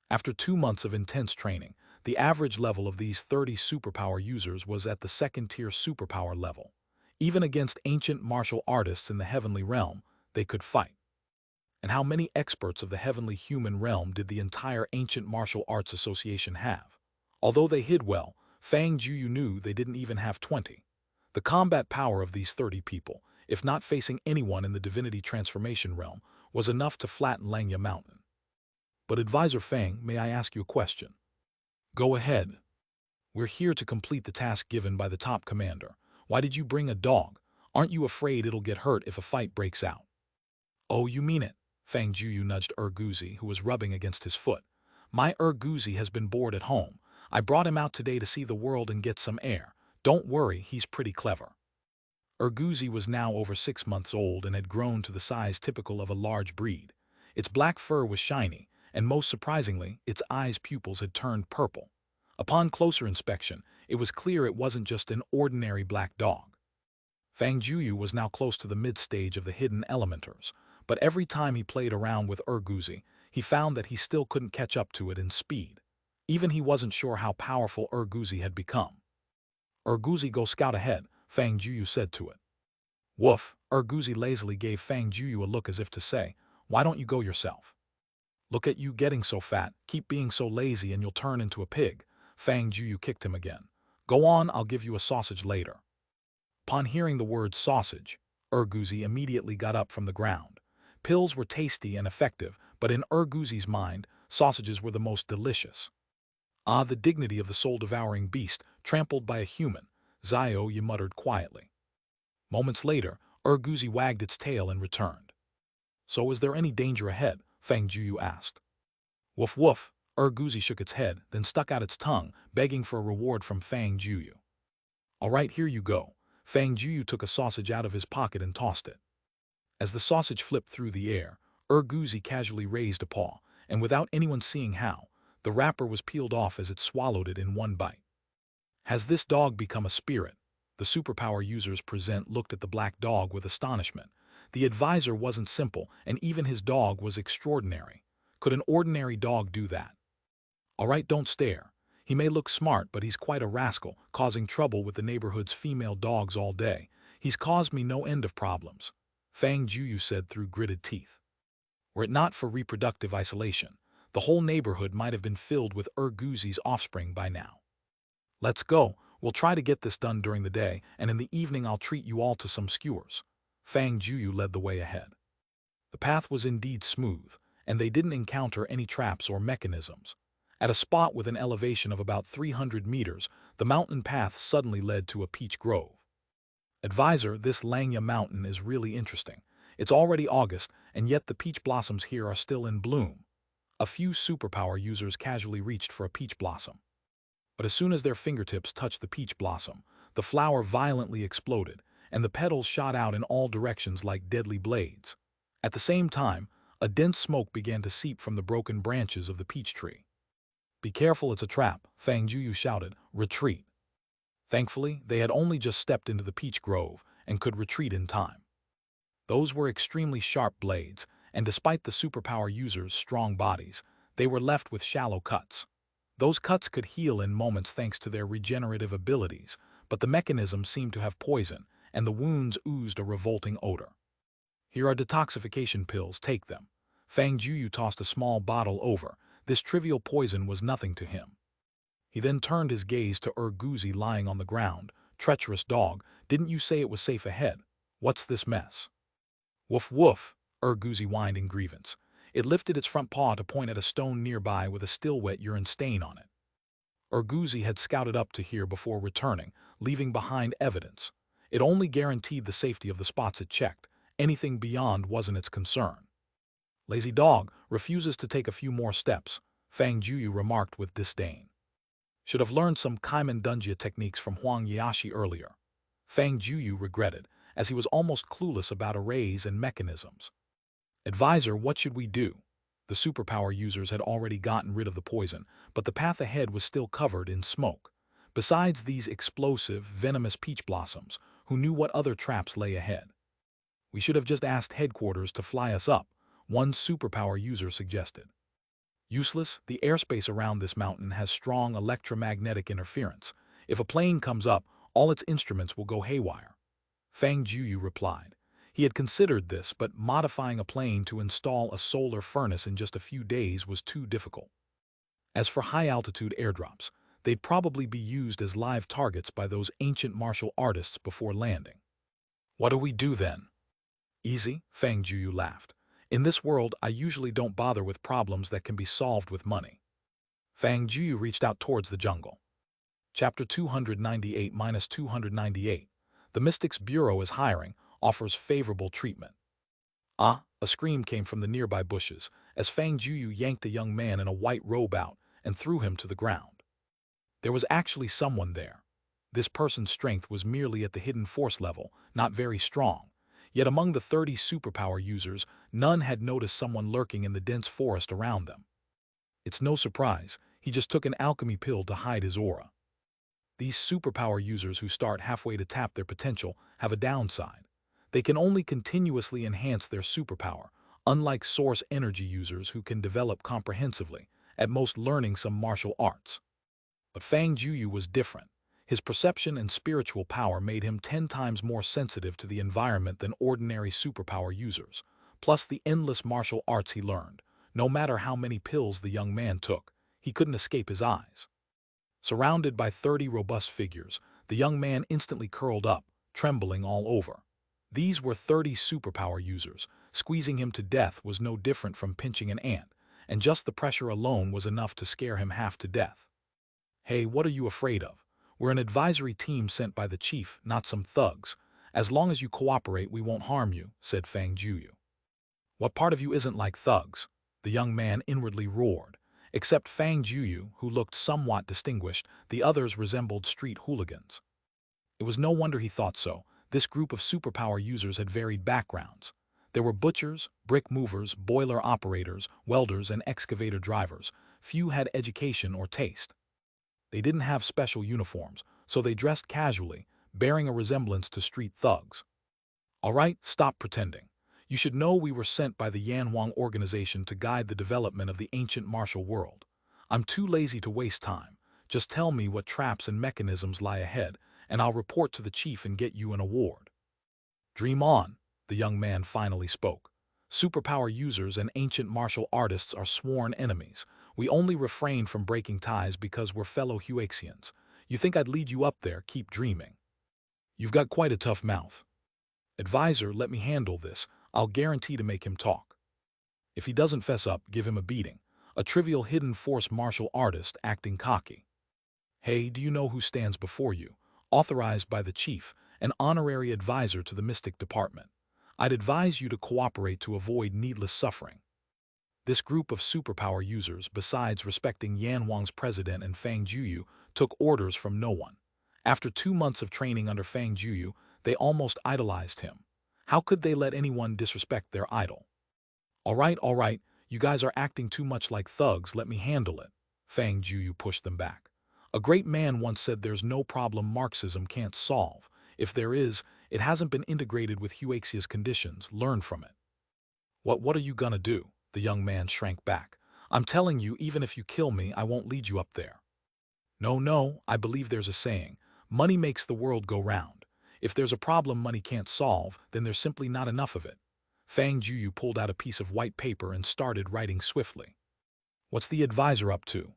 After 2 months of intense training, the average level of these 30 superpower users was at the second-tier superpower level. Even against ancient martial artists in the heavenly realm, they could fight. And how many experts of the heavenly human realm did the entire Ancient Martial Arts Association have? Although they hid well, Fang Jueyu knew they didn't even have 20. The combat power of these 30 people, if not facing anyone in the divinity transformation realm, was enough to flatten Langya Mountain. But Advisor Fang, may I ask you a question? Go ahead. We're here to complete the task given by the top commander. Why did you bring a dog? Aren't you afraid it'll get hurt if a fight breaks out? Oh, you mean it? Fang Jueyu nudged Guzi, who was rubbing against his foot. My Guzi has been bored at home. I brought him out today to see the world and get some air. Don't worry, he's pretty clever. Guzi was now over 6 months old and had grown to the size typical of a large breed. Its black fur was shiny, and most surprisingly, its eyes' pupils had turned purple. Upon closer inspection, it was clear it wasn't just an ordinary black dog. Fang Jueyu was now close to the mid-stage of the hidden elementers, but every time he played around with Guzi, he found that he still couldn't catch up to it in speed. Even he wasn't sure how powerful Guzi had become. Guzi, go scout ahead, Fang Jueyu said to it. Woof, Guzi lazily gave Fang Jueyu a look as if to say, why don't you go yourself? Look at you getting so fat, keep being so lazy and you'll turn into a pig. Fang Jueyu kicked him again. Go on, I'll give you a sausage later. Upon hearing the word sausage, Guzi immediately got up from the ground. Pills were tasty and effective, but in Guzi's mind, sausages were the most delicious. Ah, the dignity of the soul-devouring beast, trampled by a human, Zio, you muttered quietly. Moments later, Guzi wagged its tail and returned. So is there any danger ahead? Fang Jueyu asked. Woof woof, Guzi shook its head, then stuck out its tongue, begging for a reward from Fang Jueyu. All right, here you go. Fang Jueyu took a sausage out of his pocket and tossed it. As the sausage flipped through the air, Guzi casually raised a paw, and without anyone seeing how, the wrapper was peeled off as it swallowed it in one bite. Has this dog become a spirit? The superpower users present looked at the black dog with astonishment. The advisor wasn't simple, and even his dog was extraordinary. Could an ordinary dog do that? All right, don't stare. He may look smart, but he's quite a rascal, causing trouble with the neighborhood's female dogs all day. He's caused me no end of problems, Fang Jueyu said through gritted teeth. Were it not for reproductive isolation, the whole neighborhood might have been filled with Guzi's offspring by now. Let's go. We'll try to get this done during the day, and in the evening I'll treat you all to some skewers. Fang Jueyu led the way ahead. The path was indeed smooth, and they didn't encounter any traps or mechanisms. At a spot with an elevation of about 300 meters, the mountain path suddenly led to a peach grove. Advisor, this Langya Mountain is really interesting. It's already August, and yet the peach blossoms here are still in bloom. A few superpower users casually reached for a peach blossom. But as soon as their fingertips touched the peach blossom, the flower violently exploded, and the petals shot out in all directions like deadly blades. At the same time, a dense smoke began to seep from the broken branches of the peach tree. Be careful, it's a trap, Fang Jueyu shouted. Retreat. Thankfully, they had only just stepped into the peach grove and could retreat in time. Those were extremely sharp blades, and despite the superpower users' strong bodies, they were left with shallow cuts. Those cuts could heal in moments thanks to their regenerative abilities, but the mechanism seemed to have poison, and the wounds oozed a revolting odor. Here are detoxification pills, take them. Fang Jueyu tossed a small bottle over. This trivial poison was nothing to him. He then turned his gaze to Guzi lying on the ground. Treacherous dog, didn't you say it was safe ahead? What's this mess? Woof woof, Guzi whined in grievance. It lifted its front paw to point at a stone nearby with a still wet urine stain on it. Guzi had scouted up to here before returning, leaving behind evidence. It only guaranteed the safety of the spots it checked. Anything beyond wasn't its concern. Lazy dog refuses to take a few more steps, Fang Jueyu remarked with disdain. Should have learned some Kaiman Dunjia techniques from Huang Yashi earlier. Fang Jueyu regretted, as he was almost clueless about arrays and mechanisms. Advisor, what should we do? The superpower users had already gotten rid of the poison, but the path ahead was still covered in smoke. Besides these explosive, venomous peach blossoms, who knew what other traps lay ahead? We should have just asked headquarters to fly us up, one superpower user suggested. Useless, the airspace around this mountain has strong electromagnetic interference. If a plane comes up, all its instruments will go haywire. Fang Jueyu replied. He had considered this, but modifying a plane to install a solar furnace in just a few days was too difficult. As for high-altitude airdrops, they'd probably be used as live targets by those ancient martial artists before landing. What do we do then? Easy, Fang Jueyu laughed. In this world, I usually don't bother with problems that can be solved with money. Fang Jueyu reached out towards the jungle. Chapter 298-298. The Mystics Bureau is hiring, offers favorable treatment. Ah, a scream came from the nearby bushes as Fang Jueyu yanked a young man in a white robe out and threw him to the ground. There was actually someone there. This person's strength was merely at the hidden force level, not very strong. Yet among the 30 superpower users, none had noticed someone lurking in the dense forest around them. It's no surprise, he just took an alchemy pill to hide his aura. These superpower users who start halfway to tap their potential have a downside. They can only continuously enhance their superpower, unlike source energy users who can develop comprehensively, at most learning some martial arts. But Fang Jueyu was different. His perception and spiritual power made him 10 times more sensitive to the environment than ordinary superpower users, plus the endless martial arts he learned. No matter how many pills the young man took, he couldn't escape his eyes. Surrounded by 30 robust figures, the young man instantly curled up, trembling all over. These were 30 superpower users. Squeezing him to death was no different from pinching an ant, and just the pressure alone was enough to scare him half to death. Hey, what are you afraid of? We're an advisory team sent by the chief, not some thugs. As long as you cooperate, we won't harm you, said Fang Jueyu. What part of you isn't like thugs? The young man inwardly roared. Except Fang Jueyu, who looked somewhat distinguished, the others resembled street hooligans. It was no wonder he thought so. This group of superpower users had varied backgrounds. There were butchers, brick movers, boiler operators, welders, and excavator drivers. Few had education or taste. They didn't have special uniforms, so they dressed casually, bearing a resemblance to street thugs. All right, stop pretending. You should know we were sent by the Yanhuang organization to guide the development of the ancient martial world. I'm too lazy to waste time. Just tell me what traps and mechanisms lie ahead, and I'll report to the chief and get you an award. Dream on, the young man finally spoke. Superpower users and ancient martial artists are sworn enemies. We only refrain from breaking ties because we're fellow Huaxians. You think I'd lead you up there? Keep dreaming. You've got quite a tough mouth. Advisor, let me handle this. I'll guarantee to make him talk. If he doesn't fess up, give him a beating. A trivial hidden force martial artist acting cocky. Hey, do you know who stands before you? Authorized by the chief, an honorary advisor to the Mystic Department. I'd advise you to cooperate to avoid needless suffering. This group of superpower users, besides respecting Yanhuang's president and Fang Jueyu, took orders from no one. After 2 months of training under Fang Jueyu, they almost idolized him. How could they let anyone disrespect their idol? All right, you guys are acting too much like thugs, let me handle it. Fang Jueyu pushed them back. A great man once said there's no problem Marxism can't solve. If there is, it hasn't been integrated with Huaxia's conditions. Learn from it. What are you gonna do? The young man shrank back. I'm telling you, even if you kill me, I won't lead you up there. No, I believe there's a saying. Money makes the world go round. If there's a problem money can't solve, then there's simply not enough of it. Fang Jueyu pulled out a piece of white paper and started writing swiftly. What's the advisor up to?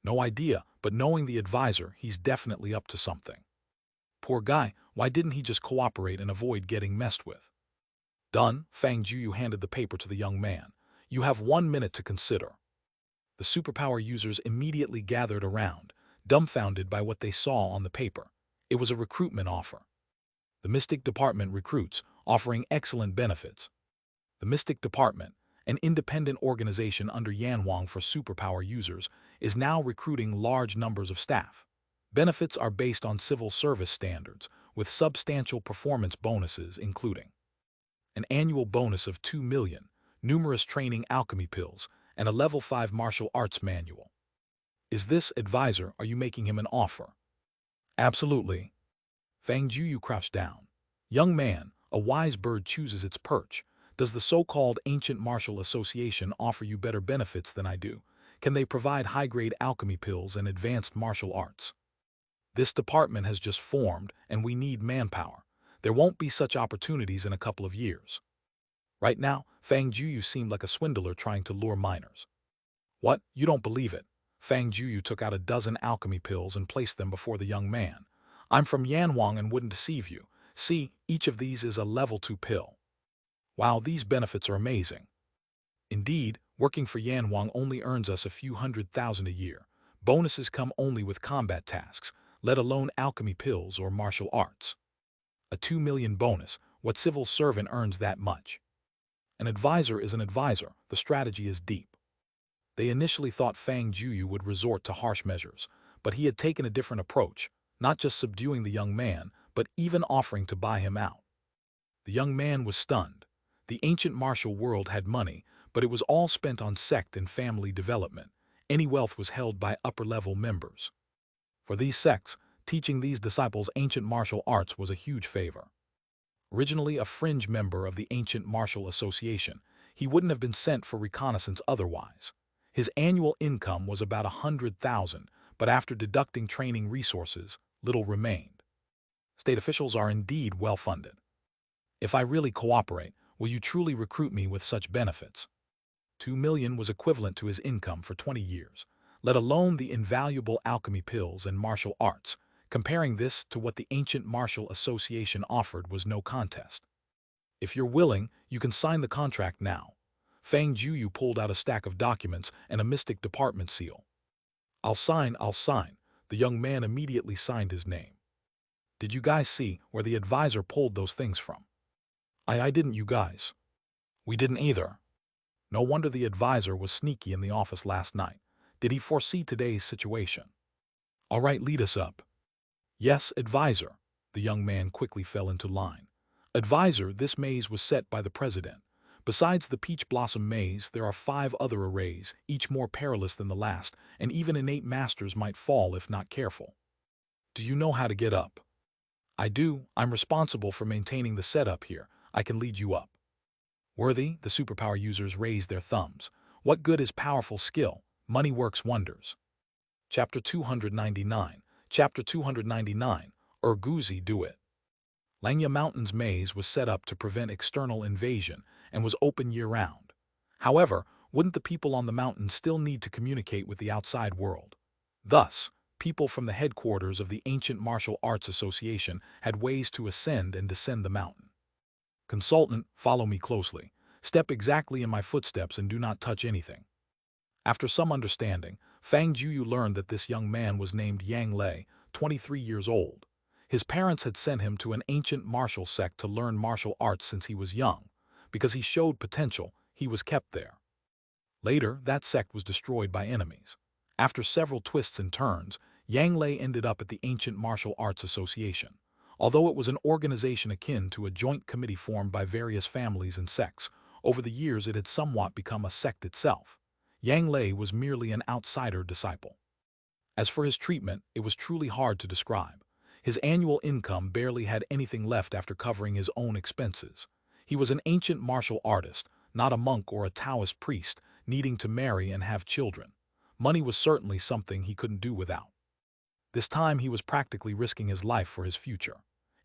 No idea, but knowing the advisor, he's definitely up to something. Poor guy, why didn't he just cooperate and avoid getting messed with? Done, Fang Jueyu handed the paper to the young man. You have 1 minute to consider. The superpower users immediately gathered around, dumbfounded by what they saw on the paper. It was a recruitment offer. The Mystic Department recruits, offering excellent benefits. The Mystic Department, an independent organization under Yanhuang for superpower users, is now recruiting large numbers of staff. Benefits are based on civil service standards, with substantial performance bonuses including an annual bonus of 2 million, numerous training alchemy pills, and a level 5 martial arts manual. Is this advisor, are you making him an offer? Absolutely. Fang Jueyu crouched down. Young man, a wise bird chooses its perch. Does the so-called Ancient Martial Association offer you better benefits than I do? Can they provide high-grade alchemy pills and advanced martial arts? This department has just formed, and we need manpower. There won't be such opportunities in a couple of years. Right now, Fang Jueyu seemed like a swindler trying to lure minors. What? You don't believe it? Fang Jueyu took out a dozen alchemy pills and placed them before the young man. I'm from Yanhuang and wouldn't deceive you. See, each of these is a level 2 pill. Wow, these benefits are amazing. Indeed, working for Yanhuang only earns us a few $100,000 a year. Bonuses come only with combat tasks, let alone alchemy pills or martial arts. A 2 million bonus, what civil servant earns that much? An advisor is an advisor, the strategy is deep. They initially thought Fang Jueyu would resort to harsh measures, but he had taken a different approach, not just subduing the young man, but even offering to buy him out. The young man was stunned. The ancient martial world had money, but it was all spent on sect and family development. Any wealth was held by upper-level members. For these sects, teaching these disciples ancient martial arts was a huge favor. Originally a fringe member of the Ancient Martial Association, he wouldn't have been sent for reconnaissance otherwise. His annual income was about 100,000, but after deducting training resources, little remained. State officials are indeed well-funded. If I really cooperate, will you truly recruit me with such benefits? 2 million was equivalent to his income for 20 years, let alone the invaluable alchemy pills and martial arts. Comparing this to what the Ancient Martial Association offered was no contest. If you're willing, you can sign the contract now. Fang Jueyu pulled out a stack of documents and a Mystic Department seal. I'll sign. The young man immediately signed his name. Did you guys see where the advisor pulled those things from? I didn't, you guys. We didn't either. No wonder the advisor was sneaky in the office last night. Did he foresee today's situation? All right, lead us up. Yes, advisor. The young man quickly fell into line. Advisor, this maze was set by the president. Besides the peach blossom maze, there are 5 other arrays, each more perilous than the last, and even innate masters might fall if not careful. Do you know how to get up? I do. I'm responsible for maintaining the setup here. I can lead you up. Worthy, the superpower users raised their thumbs. What good is powerful skill? Money works wonders. Chapter 299. Chapter 299. Urguzi do it. Langya Mountain's maze was set up to prevent external invasion and was open year-round. However, wouldn't the people on the mountain still need to communicate with the outside world? Thus, people from the headquarters of the Ancient Martial Arts Association had ways to ascend and descend the mountain. Consultant, follow me closely. Step exactly in my footsteps and do not touch anything. After some understanding, Fang Jueyu learned that this young man was named Yang Lei, 23 years old. His parents had sent him to an ancient martial sect to learn martial arts since he was young. Because he showed potential, he was kept there. Later, that sect was destroyed by enemies. After several twists and turns, Yang Lei ended up at the Ancient Martial Arts Association. Although it was an organization akin to a joint committee formed by various families and sects, over the years it had somewhat become a sect itself. Yang Lei was merely an outsider disciple. As for his treatment, it was truly hard to describe. His annual income barely had anything left after covering his own expenses. He was an ancient martial artist, not a monk or a Taoist priest, needing to marry and have children. Money was certainly something he couldn't do without. This time he was practically risking his life for his future.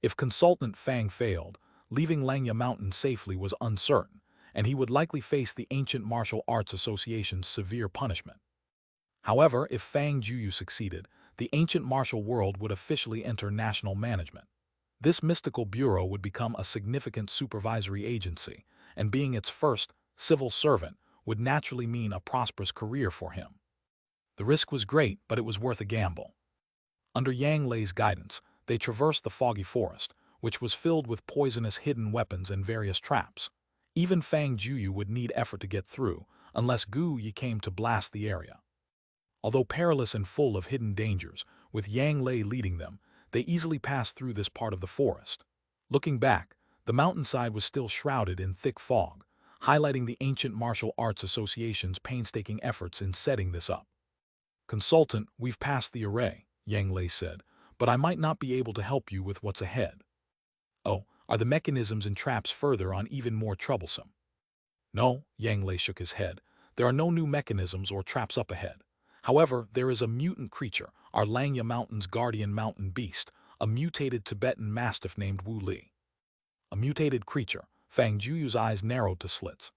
If Consultant Fang failed, leaving Langya Mountain safely was uncertain, and he would likely face the Ancient Martial Arts Association's severe punishment. However, if Fang Jueyu succeeded, the ancient martial world would officially enter national management. This mystical bureau would become a significant supervisory agency, and being its first civil servant would naturally mean a prosperous career for him. The risk was great, but it was worth a gamble. Under Yang Lei's guidance, they traversed the foggy forest, which was filled with poisonous hidden weapons and various traps. Even Fang Jueyu would need effort to get through, unless Gogh came to blast the area. Although perilous and full of hidden dangers, with Yang Lei leading them, they easily passed through this part of the forest. Looking back, the mountainside was still shrouded in thick fog, highlighting the ancient martial arts association's painstaking efforts in setting this up. "Consultant, we've passed the array," Yang Lei said, "but I might not be able to help you with what's ahead." "Oh, are the mechanisms and traps further on even more troublesome?" "No," Yang Lei shook his head. "There are no new mechanisms or traps up ahead. However, there is a mutant creature, our Langya Mountain's guardian mountain beast, a mutated Tibetan mastiff named Wu Li." A mutated creature. Fang Jueyu's eyes narrowed to slits.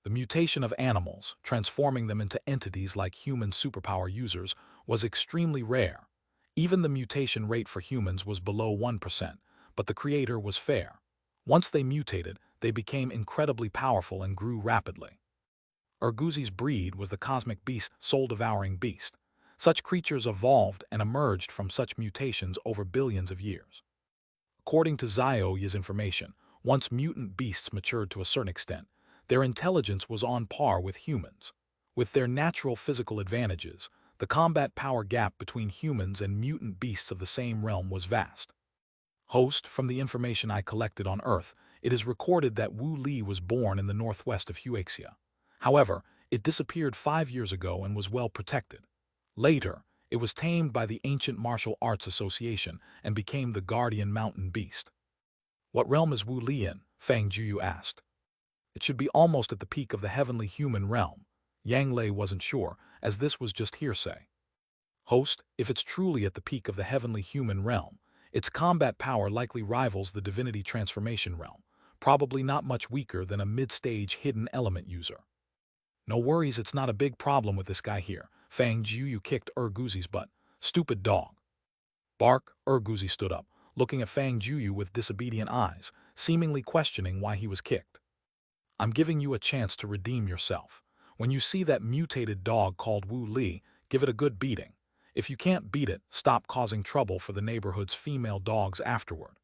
The mutation of animals, transforming them into entities like human superpower users, was extremely rare. Even the mutation rate for humans was below 1%, but the creator was fair. Once they mutated, they became incredibly powerful and grew rapidly. Urguzi's breed was the cosmic beast, soul-devouring beast. Such creatures evolved and emerged from such mutations over billions of years. According to Zioya's information, once mutant beasts matured to a certain extent, their intelligence was on par with humans. With their natural physical advantages, the combat power gap between humans and mutant beasts of the same realm was vast. Host, from the information I collected on Earth, it is recorded that Wu Li was born in the northwest of Huaxia. However, it disappeared 5 years ago and was well protected. Later, it was tamed by the Ancient Martial Arts Association and became the guardian mountain beast. "What realm is Wu Li in?" Fang Jueyu asked. "It should be almost at the peak of the heavenly human realm." Yang Lei wasn't sure, as this was just hearsay. "Host, if it's truly at the peak of the heavenly human realm, its combat power likely rivals the divinity transformation realm, probably not much weaker than a mid-stage hidden element user." "No worries, it's not a big problem with this guy here." Fang Jueyu kicked Urguzi's butt. "Stupid dog." "Bark." Urguzi stood up, looking at Fang Jueyu with disobedient eyes, seemingly questioning why he was kicked. "I'm giving you a chance to redeem yourself. When you see that mutated dog called Wu Li, give it a good beating. If you can't beat it, stop causing trouble for the neighborhood's female dogs afterward."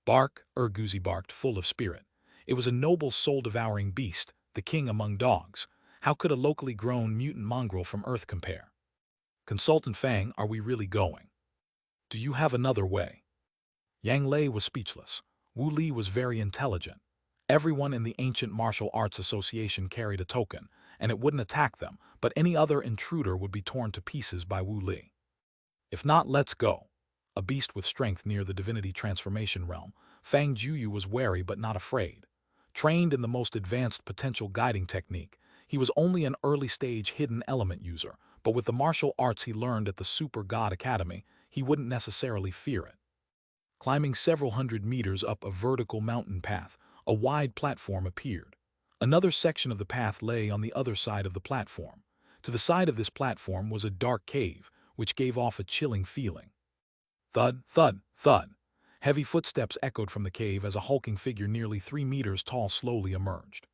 "Bark." Urguzi barked, full of spirit. It was a noble soul-devouring beast, the king among dogs. How could a locally grown mutant mongrel from Earth compare? "Consultant Fang, are we really going? Do you have another way?" Yang Lei was speechless. Wu Li was very intelligent. Everyone in the Ancient Martial Arts Association carried a token, and it wouldn't attack them, but any other intruder would be torn to pieces by Wu Li. "If not, let's go." A beast with strength near the divinity transformation realm, Fang Jueyu was wary but not afraid. Trained in the most advanced potential guiding technique, he was only an early-stage hidden element user, but with the martial arts he learned at the Super God Academy, he wouldn't necessarily fear it. Climbing several hundred meters up a vertical mountain path, a wide platform appeared. Another section of the path lay on the other side of the platform. To the side of this platform was a dark cave, which gave off a chilling feeling. Thud, thud, thud. Heavy footsteps echoed from the cave as a hulking figure nearly 3 meters tall slowly emerged.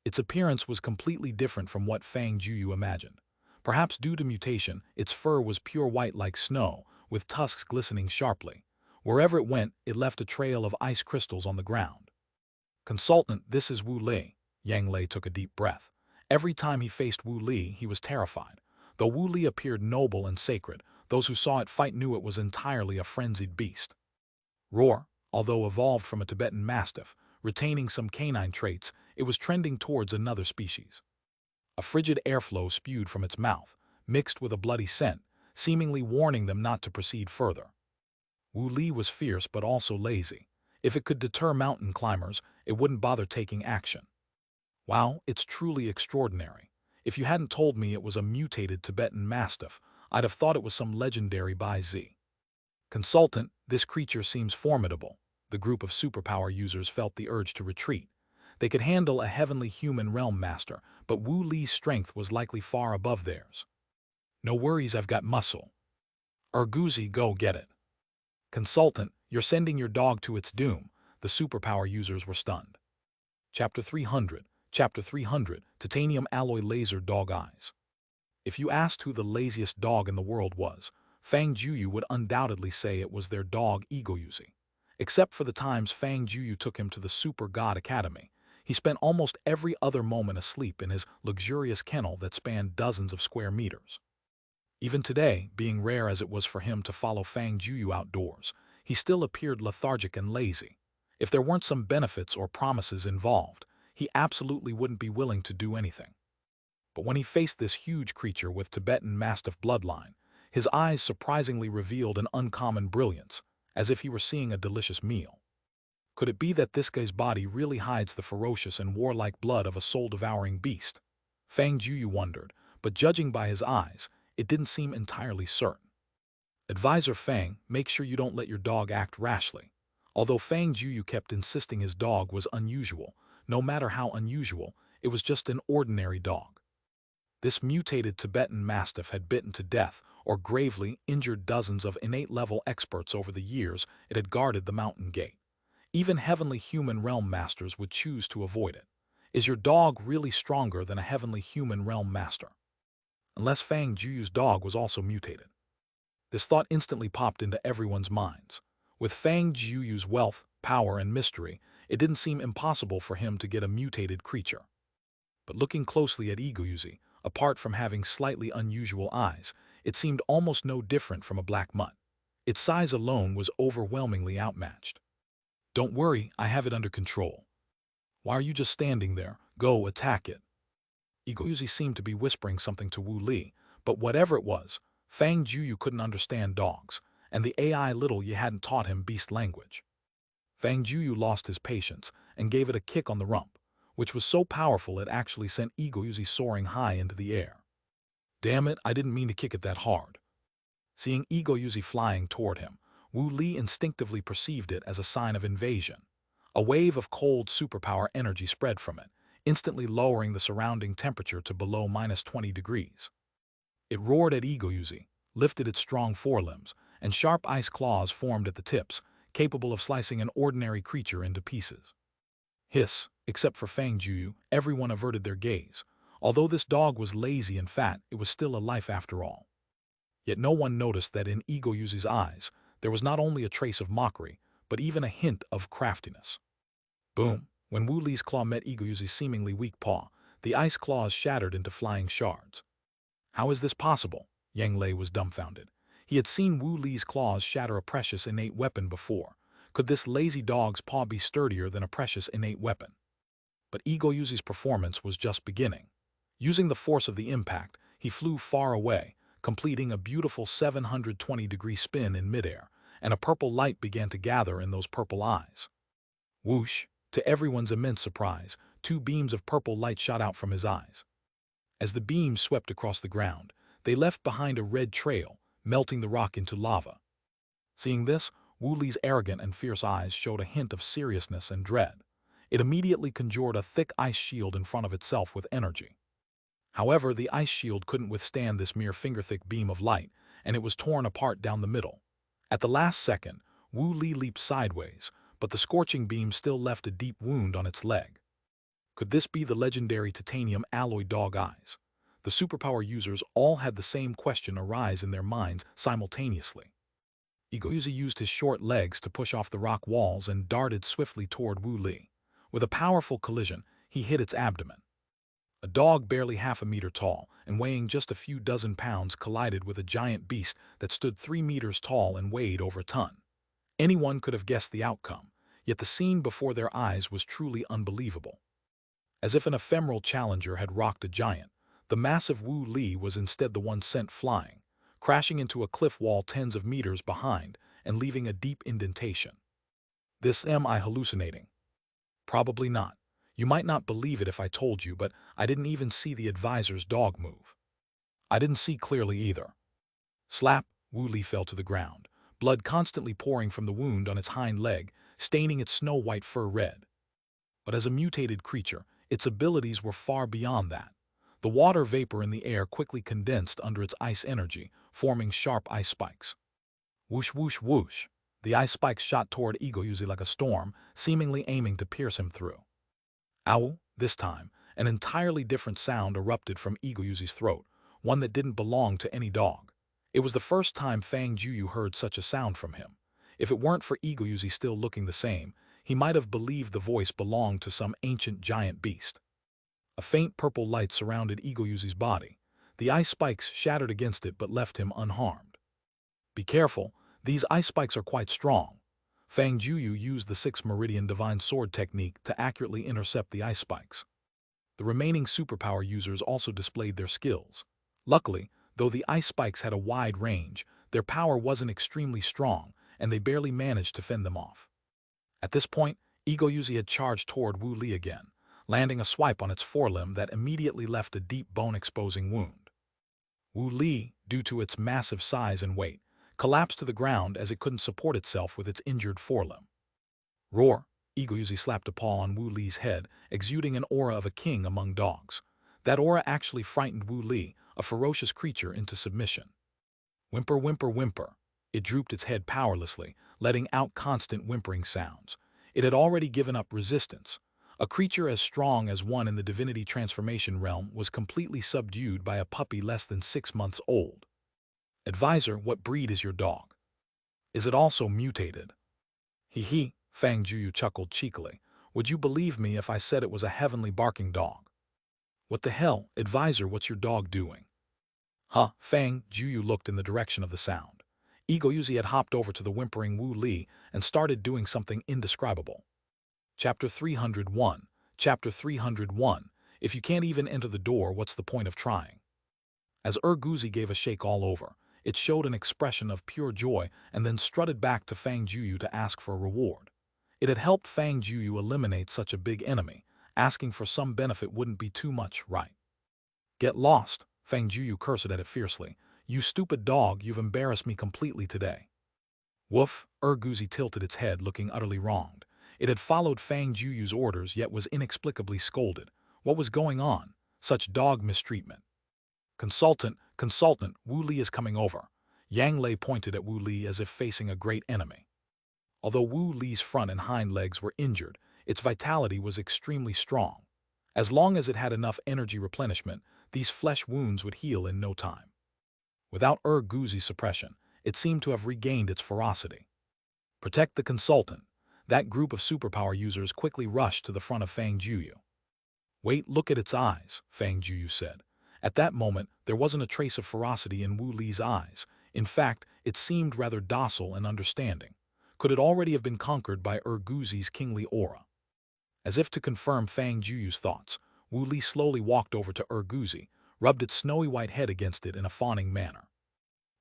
Its appearance was completely different from what Fang Jueyu imagined. Perhaps due to mutation, its fur was pure white like snow, with tusks glistening sharply. Wherever it went, it left a trail of ice crystals on the ground. "Consultant, this is Wu Li." Yang Lei took a deep breath. Every time he faced Wu Li, he was terrified. Though Wu Li appeared noble and sacred, those who saw it fight knew it was entirely a frenzied beast. Roar. Although evolved from a Tibetan mastiff, retaining some canine traits, it was trending towards another species. A frigid airflow spewed from its mouth, mixed with a bloody scent, seemingly warning them not to proceed further. Wu Li was fierce but also lazy. If it could deter mountain climbers, it wouldn't bother taking action. "Wow, it's truly extraordinary. If you hadn't told me it was a mutated Tibetan mastiff, I'd have thought it was some legendary Bai Zi." "Consultant, this creature seems formidable." The group of superpower users felt the urge to retreat. They could handle a heavenly human realm master, but Wu Li's strength was likely far above theirs. "No worries, I've got muscle." "Urguzi, go get it." "Consultant, you're sending your dog to its doom." The superpower users were stunned. Chapter 300. Chapter 300. Titanium Alloy Laser Dog Eyes. If you asked who the laziest dog in the world was, Fang Jueyu would undoubtedly say it was their dog Egoyuzi. Except for the times Fang Jueyu took him to the Super God Academy, he spent almost every other moment asleep in his luxurious kennel that spanned dozens of square meters. Even today, being rare as it was for him to follow Fang Jueyu outdoors, he still appeared lethargic and lazy. If there weren't some benefits or promises involved, he absolutely wouldn't be willing to do anything. But when he faced this huge creature with Tibetan Mastiff bloodline, his eyes surprisingly revealed an uncommon brilliance, as if he were seeing a delicious meal. Could it be that this guy's body really hides the ferocious and warlike blood of a soul-devouring beast? Fang Jueyu wondered, but judging by his eyes, it didn't seem entirely certain. Advisor Fang, make sure you don't let your dog act rashly. Although Fang Jueyu kept insisting his dog was unusual, no matter how unusual, it was just an ordinary dog. This mutated Tibetan Mastiff had bitten to death or gravely injured dozens of innate-level experts over the years it had guarded the mountain gate. Even heavenly human realm masters would choose to avoid it. Is your dog really stronger than a heavenly human realm master? Unless Fang Jueyu's dog was also mutated. This thought instantly popped into everyone's minds. With Fang Jueyu's wealth, power, and mystery, it didn't seem impossible for him to get a mutated creature. But looking closely at Igoyuzi, apart from having slightly unusual eyes, it seemed almost no different from a black mutt. Its size alone was overwhelmingly outmatched. Don't worry, I have it under control. Why are you just standing there? Go attack it. Igoyuzi seemed to be whispering something to Wu Li, but whatever it was, Fang Jueyu couldn't understand dogs, and the AI little ye hadn't taught him beast language. Fang Jueyu lost his patience and gave it a kick on the rump, which was so powerful it actually sent Igoyuzi soaring high into the air. Damn it, I didn't mean to kick it that hard. Seeing Igoyuzi flying toward him, Wu Li instinctively perceived it as a sign of invasion. A wave of cold superpower energy spread from it, instantly lowering the surrounding temperature to below -20 degrees. It roared at Igoyuzi, lifted its strong forelimbs, and sharp ice claws formed at the tips, capable of slicing an ordinary creature into pieces. Hiss, except for Fang Jueyu, everyone averted their gaze. Although this dog was lazy and fat, it was still a life after all. Yet no one noticed that in Igoyuzi's eyes, there was not only a trace of mockery, but even a hint of craftiness. Boom! When Wu Li's claw met Igoyuzi's seemingly weak paw, the ice claws shattered into flying shards. How is this possible? Yang Lei was dumbfounded. He had seen Wu Li's claws shatter a precious innate weapon before. Could this lazy dog's paw be sturdier than a precious innate weapon? But Igoyuzi's performance was just beginning. Using the force of the impact, he flew far away, completing a beautiful 720-degree spin in midair, and a purple light began to gather in those purple eyes. Whoosh! To everyone's immense surprise, 2 beams of purple light shot out from his eyes. As the beams swept across the ground, they left behind a red trail, melting the rock into lava. Seeing this, Wu Li's arrogant and fierce eyes showed a hint of seriousness and dread. It immediately conjured a thick ice shield in front of itself with energy. However, the ice shield couldn't withstand this mere finger-thick beam of light, and it was torn apart down the middle. At the last second, Wu Li leaped sideways, but the scorching beam still left a deep wound on its leg. Could this be the legendary titanium alloy dog eyes? The superpower users all had the same question arise in their minds simultaneously. Igoyuzi used his short legs to push off the rock walls and darted swiftly toward Wu Li. With a powerful collision, he hit its abdomen. A dog barely half a meter tall and weighing just a few dozen pounds collided with a giant beast that stood 3 meters tall and weighed over a ton. Anyone could have guessed the outcome, yet the scene before their eyes was truly unbelievable. As if an ephemeral challenger had rocked a giant, the massive Wu Li was instead the one sent flying, crashing into a cliff wall tens of meters behind and leaving a deep indentation. Am I hallucinating? Probably not. You might not believe it if I told you, but I didn't even see the advisor's dog move. I didn't see clearly either. Slap! Wu Li fell to the ground, blood constantly pouring from the wound on its hind leg, staining its snow-white fur red. But as a mutated creature, its abilities were far beyond that. The water vapor in the air quickly condensed under its ice energy, forming sharp ice spikes. Whoosh, whoosh, whoosh! The ice spikes shot toward Igoyuzi like a storm, seemingly aiming to pierce him through. Ow! This time, an entirely different sound erupted from Igoyuzi's throat, one that didn't belong to any dog. It was the first time Fang Jueyu heard such a sound from him. If it weren't for Iguzi still looking the same, he might have believed the voice belonged to some ancient giant beast. A faint purple light surrounded Iguzi's body. The ice spikes shattered against it but left him unharmed. Be careful, these ice spikes are quite strong. Fang Jueyu used the 6th Meridian Divine Sword technique to accurately intercept the ice spikes. The remaining superpower users also displayed their skills. Luckily, though the ice spikes had a wide range, their power wasn't extremely strong, and they barely managed to fend them off. At this point, Iguzi had charged toward Wu Li again, landing a swipe on its forelimb that immediately left a deep bone-exposing wound. Wu Li, due to its massive size and weight, collapsed to the ground as it couldn't support itself with its injured forelimb. Roar! Iguzi slapped a paw on Wu Li's head, exuding an aura of a king among dogs. That aura actually frightened Wu Li, a ferocious creature, into submission. Whimper, whimper, whimper. It drooped its head powerlessly, letting out constant whimpering sounds. It had already given up resistance. A creature as strong as one in the divinity transformation realm was completely subdued by a puppy less than 6 months old. Advisor, what breed is your dog? Is it also mutated? Hee, Fang Jueyu chuckled cheekily. Would you believe me if I said it was a heavenly barking dog? What the hell, advisor, what's your dog doing? Huh, Fang Jueyu looked in the direction of the sound. Iguzi had hopped over to the whimpering Wu Li and started doing something indescribable. Chapter 301. Chapter 301. If you can't even enter the door, what's the point of trying? As Iguzi gave a shake all over, it showed an expression of pure joy and then strutted back to Fang Jueyu to ask for a reward. It had helped Fang Jueyu eliminate such a big enemy. Asking for some benefit wouldn't be too much, right? Get lost, Fang Jueyu cursed at it fiercely. You stupid dog, you've embarrassed me completely today. Woof, Iguzi tilted its head, looking utterly wronged. It had followed Fang Jueyu's orders yet was inexplicably scolded. What was going on? Such dog mistreatment. Consultant, Wu Li is coming over. Yang Lei pointed at Wu Li as if facing a great enemy. Although Wu Li's front and hind legs were injured, its vitality was extremely strong. As long as it had enough energy replenishment, these flesh wounds would heal in no time. Without Iguzi's suppression, it seemed to have regained its ferocity. Protect the consultant. That group of superpower users quickly rushed to the front of Fang Jueyu. Wait, look at its eyes, Fang Jueyu said. At that moment, there wasn't a trace of ferocity in Wu Li's eyes. In fact, it seemed rather docile and understanding. Could it already have been conquered by Iguzi's kingly aura? As if to confirm Fang Jueyu's thoughts, Wu Li slowly walked over to Iguzi, rubbed its snowy white head against it in a fawning manner.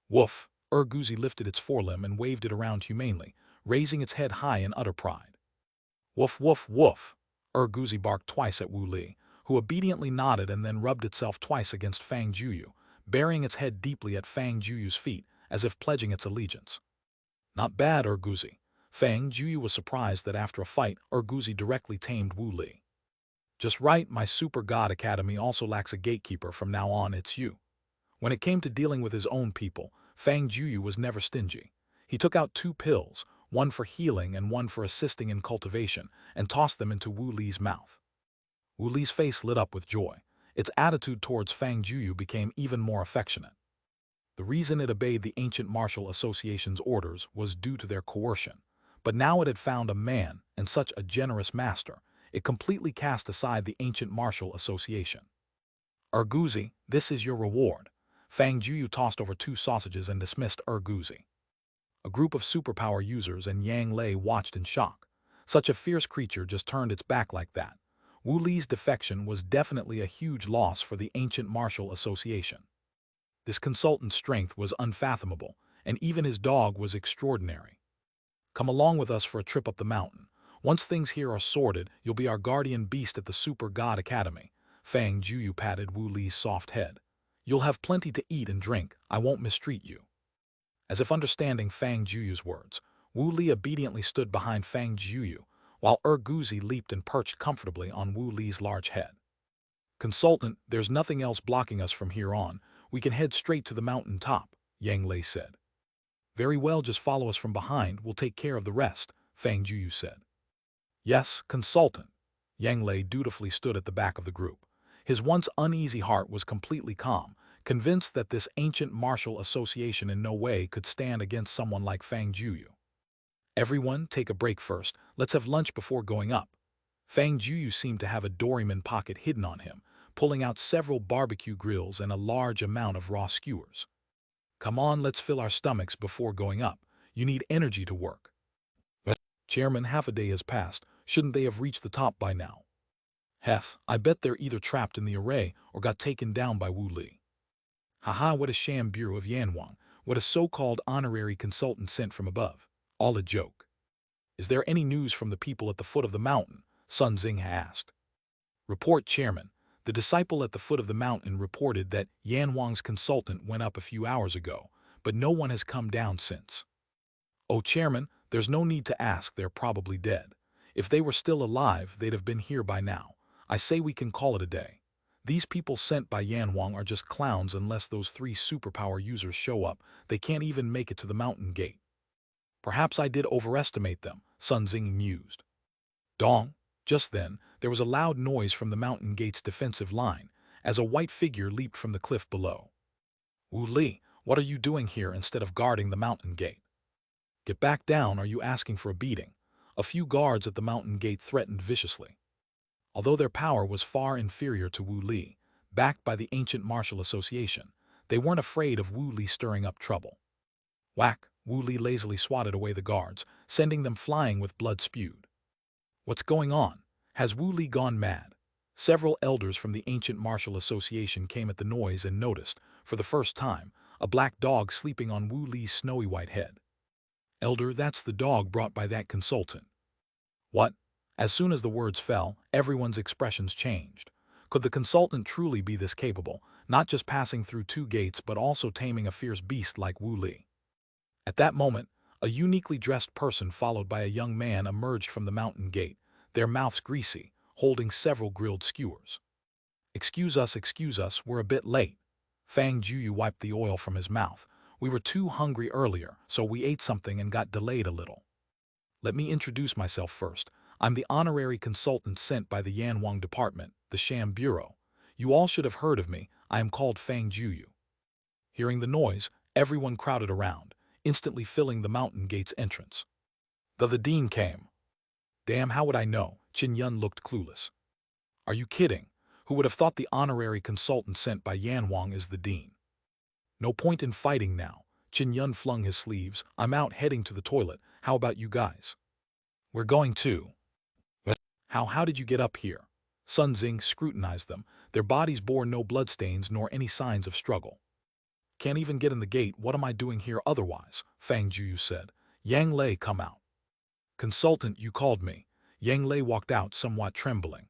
Woof! Iguzi lifted its forelimb and waved it around humanely, raising its head high in utter pride. Woof, woof, woof! Iguzi barked twice at Wu Li, who obediently nodded and then rubbed itself twice against Fang Jueyu, burying its head deeply at Fang Jueyu's feet, as if pledging its allegiance. Not bad, Iguzi. Fang Jueyu was surprised that after a fight, Iguzi directly tamed Wu Li. Just right, my Super God Academy also lacks a gatekeeper. From now on, it's you. When it came to dealing with his own people, Fang Jueyu was never stingy. He took out 2 pills, one for healing and one for assisting in cultivation, and tossed them into Wu Li's mouth. Wu Li's face lit up with joy. Its attitude towards Fang Jueyu became even more affectionate. The reason it obeyed the Ancient Martial Association's orders was due to their coercion. But now it had found a man, and such a generous master, it completely cast aside the Ancient Martial Association. Iguzi, this is your reward. Fang Jueyu tossed over 2 sausages and dismissed Iguzi. A group of superpower users and Yang Lei watched in shock. Such a fierce creature just turned its back like that. Wu Li's defection was definitely a huge loss for the Ancient Martial Association. This consultant's strength was unfathomable, and even his dog was extraordinary. Come along with us for a trip up the mountain. Once things here are sorted, you'll be our guardian beast at the Super God Academy. Fang Jueyu patted Wu Li's soft head. You'll have plenty to eat and drink. I won't mistreat you. As if understanding Fang Jueyu's words, Wu Li obediently stood behind Fang Jueyu, while Iguzi leaped and perched comfortably on Wu Li's large head. Consultant, there's nothing else blocking us from here on. We can head straight to the mountain top, Yang Lei said. Very well, just follow us from behind. We'll take care of the rest, Fang Jueyu said. Yes, consultant. Yang Lei dutifully stood at the back of the group. His once uneasy heart was completely calm, convinced that this ancient martial association in no way could stand against someone like Fang Jueyu. Everyone, take a break first. Let's have lunch before going up. Fang Jueyu seemed to have a doryman pocket hidden on him, pulling out several barbecue grills and a large amount of raw skewers. Come on, let's fill our stomachs before going up. You need energy to work. But, Chairman, half a day has passed. Shouldn't they have reached the top by now? Hef, I bet they're either trapped in the array or got taken down by Wu Li. Haha, what a sham bureau of Yanwang. What a so-called honorary consultant sent from above. All a joke. Is there any news from the people at the foot of the mountain? Sun Xing asked. Report, Chairman. The disciple at the foot of the mountain reported that Yanwang's consultant went up a few hours ago, but no one has come down since. Oh, Chairman, there's no need to ask, they're probably dead. If they were still alive, they'd have been here by now. I say we can call it a day. These people sent by Yanwang are just clowns unless those 3 superpower users show up. They can't even make it to the mountain gate. Perhaps I did overestimate them, Sun Xing mused. Dong! Just then, there was a loud noise from the mountain gate's defensive line, as a white figure leaped from the cliff below. Wu Li, what are you doing here instead of guarding the mountain gate? Get back down, or are you asking for a beating? A few guards at the mountain gate threatened viciously. Although their power was far inferior to Wu Li, backed by the ancient martial association, they weren't afraid of Wu Li stirring up trouble. Whack! Wu Li lazily swatted away the guards, sending them flying with blood spewed. What's going on? Has Wu Li gone mad? Several elders from the ancient martial association came at the noise and noticed, for the first time, a black dog sleeping on Wu Li's snowy white head. Elder, that's the dog brought by that consultant. What? As soon as the words fell, everyone's expressions changed. Could the consultant truly be this capable, not just passing through 2 gates but also taming a fierce beast like Wu Li? At that moment, a uniquely dressed person followed by a young man emerged from the mountain gate, their mouths greasy, holding several grilled skewers. Excuse us, we're a bit late. Fang Jueyu wiped the oil from his mouth. We were too hungry earlier, so we ate something and got delayed a little. Let me introduce myself first. I'm the honorary consultant sent by the Yanwang Department, the Sham Bureau. You all should have heard of me. I am called Fang Jueyu. Hearing the noise, everyone crowded around, instantly filling the mountain gate's entrance. The dean came. Damn, how would I know? Qin Yun looked clueless. Are you kidding? Who would have thought the honorary consultant sent by Yanwang is the dean? No point in fighting now. Qin Yun flung his sleeves. I'm out heading to the toilet. How about you guys? We're going too. But how did you get up here? Sun Xing scrutinized them. Their bodies bore no bloodstains nor any signs of struggle. Can't even get in the gate. What am I doing here otherwise? Fang Jueyu said. Yang Lei, come out. Consultant, you called me. Yang Lei walked out somewhat trembling.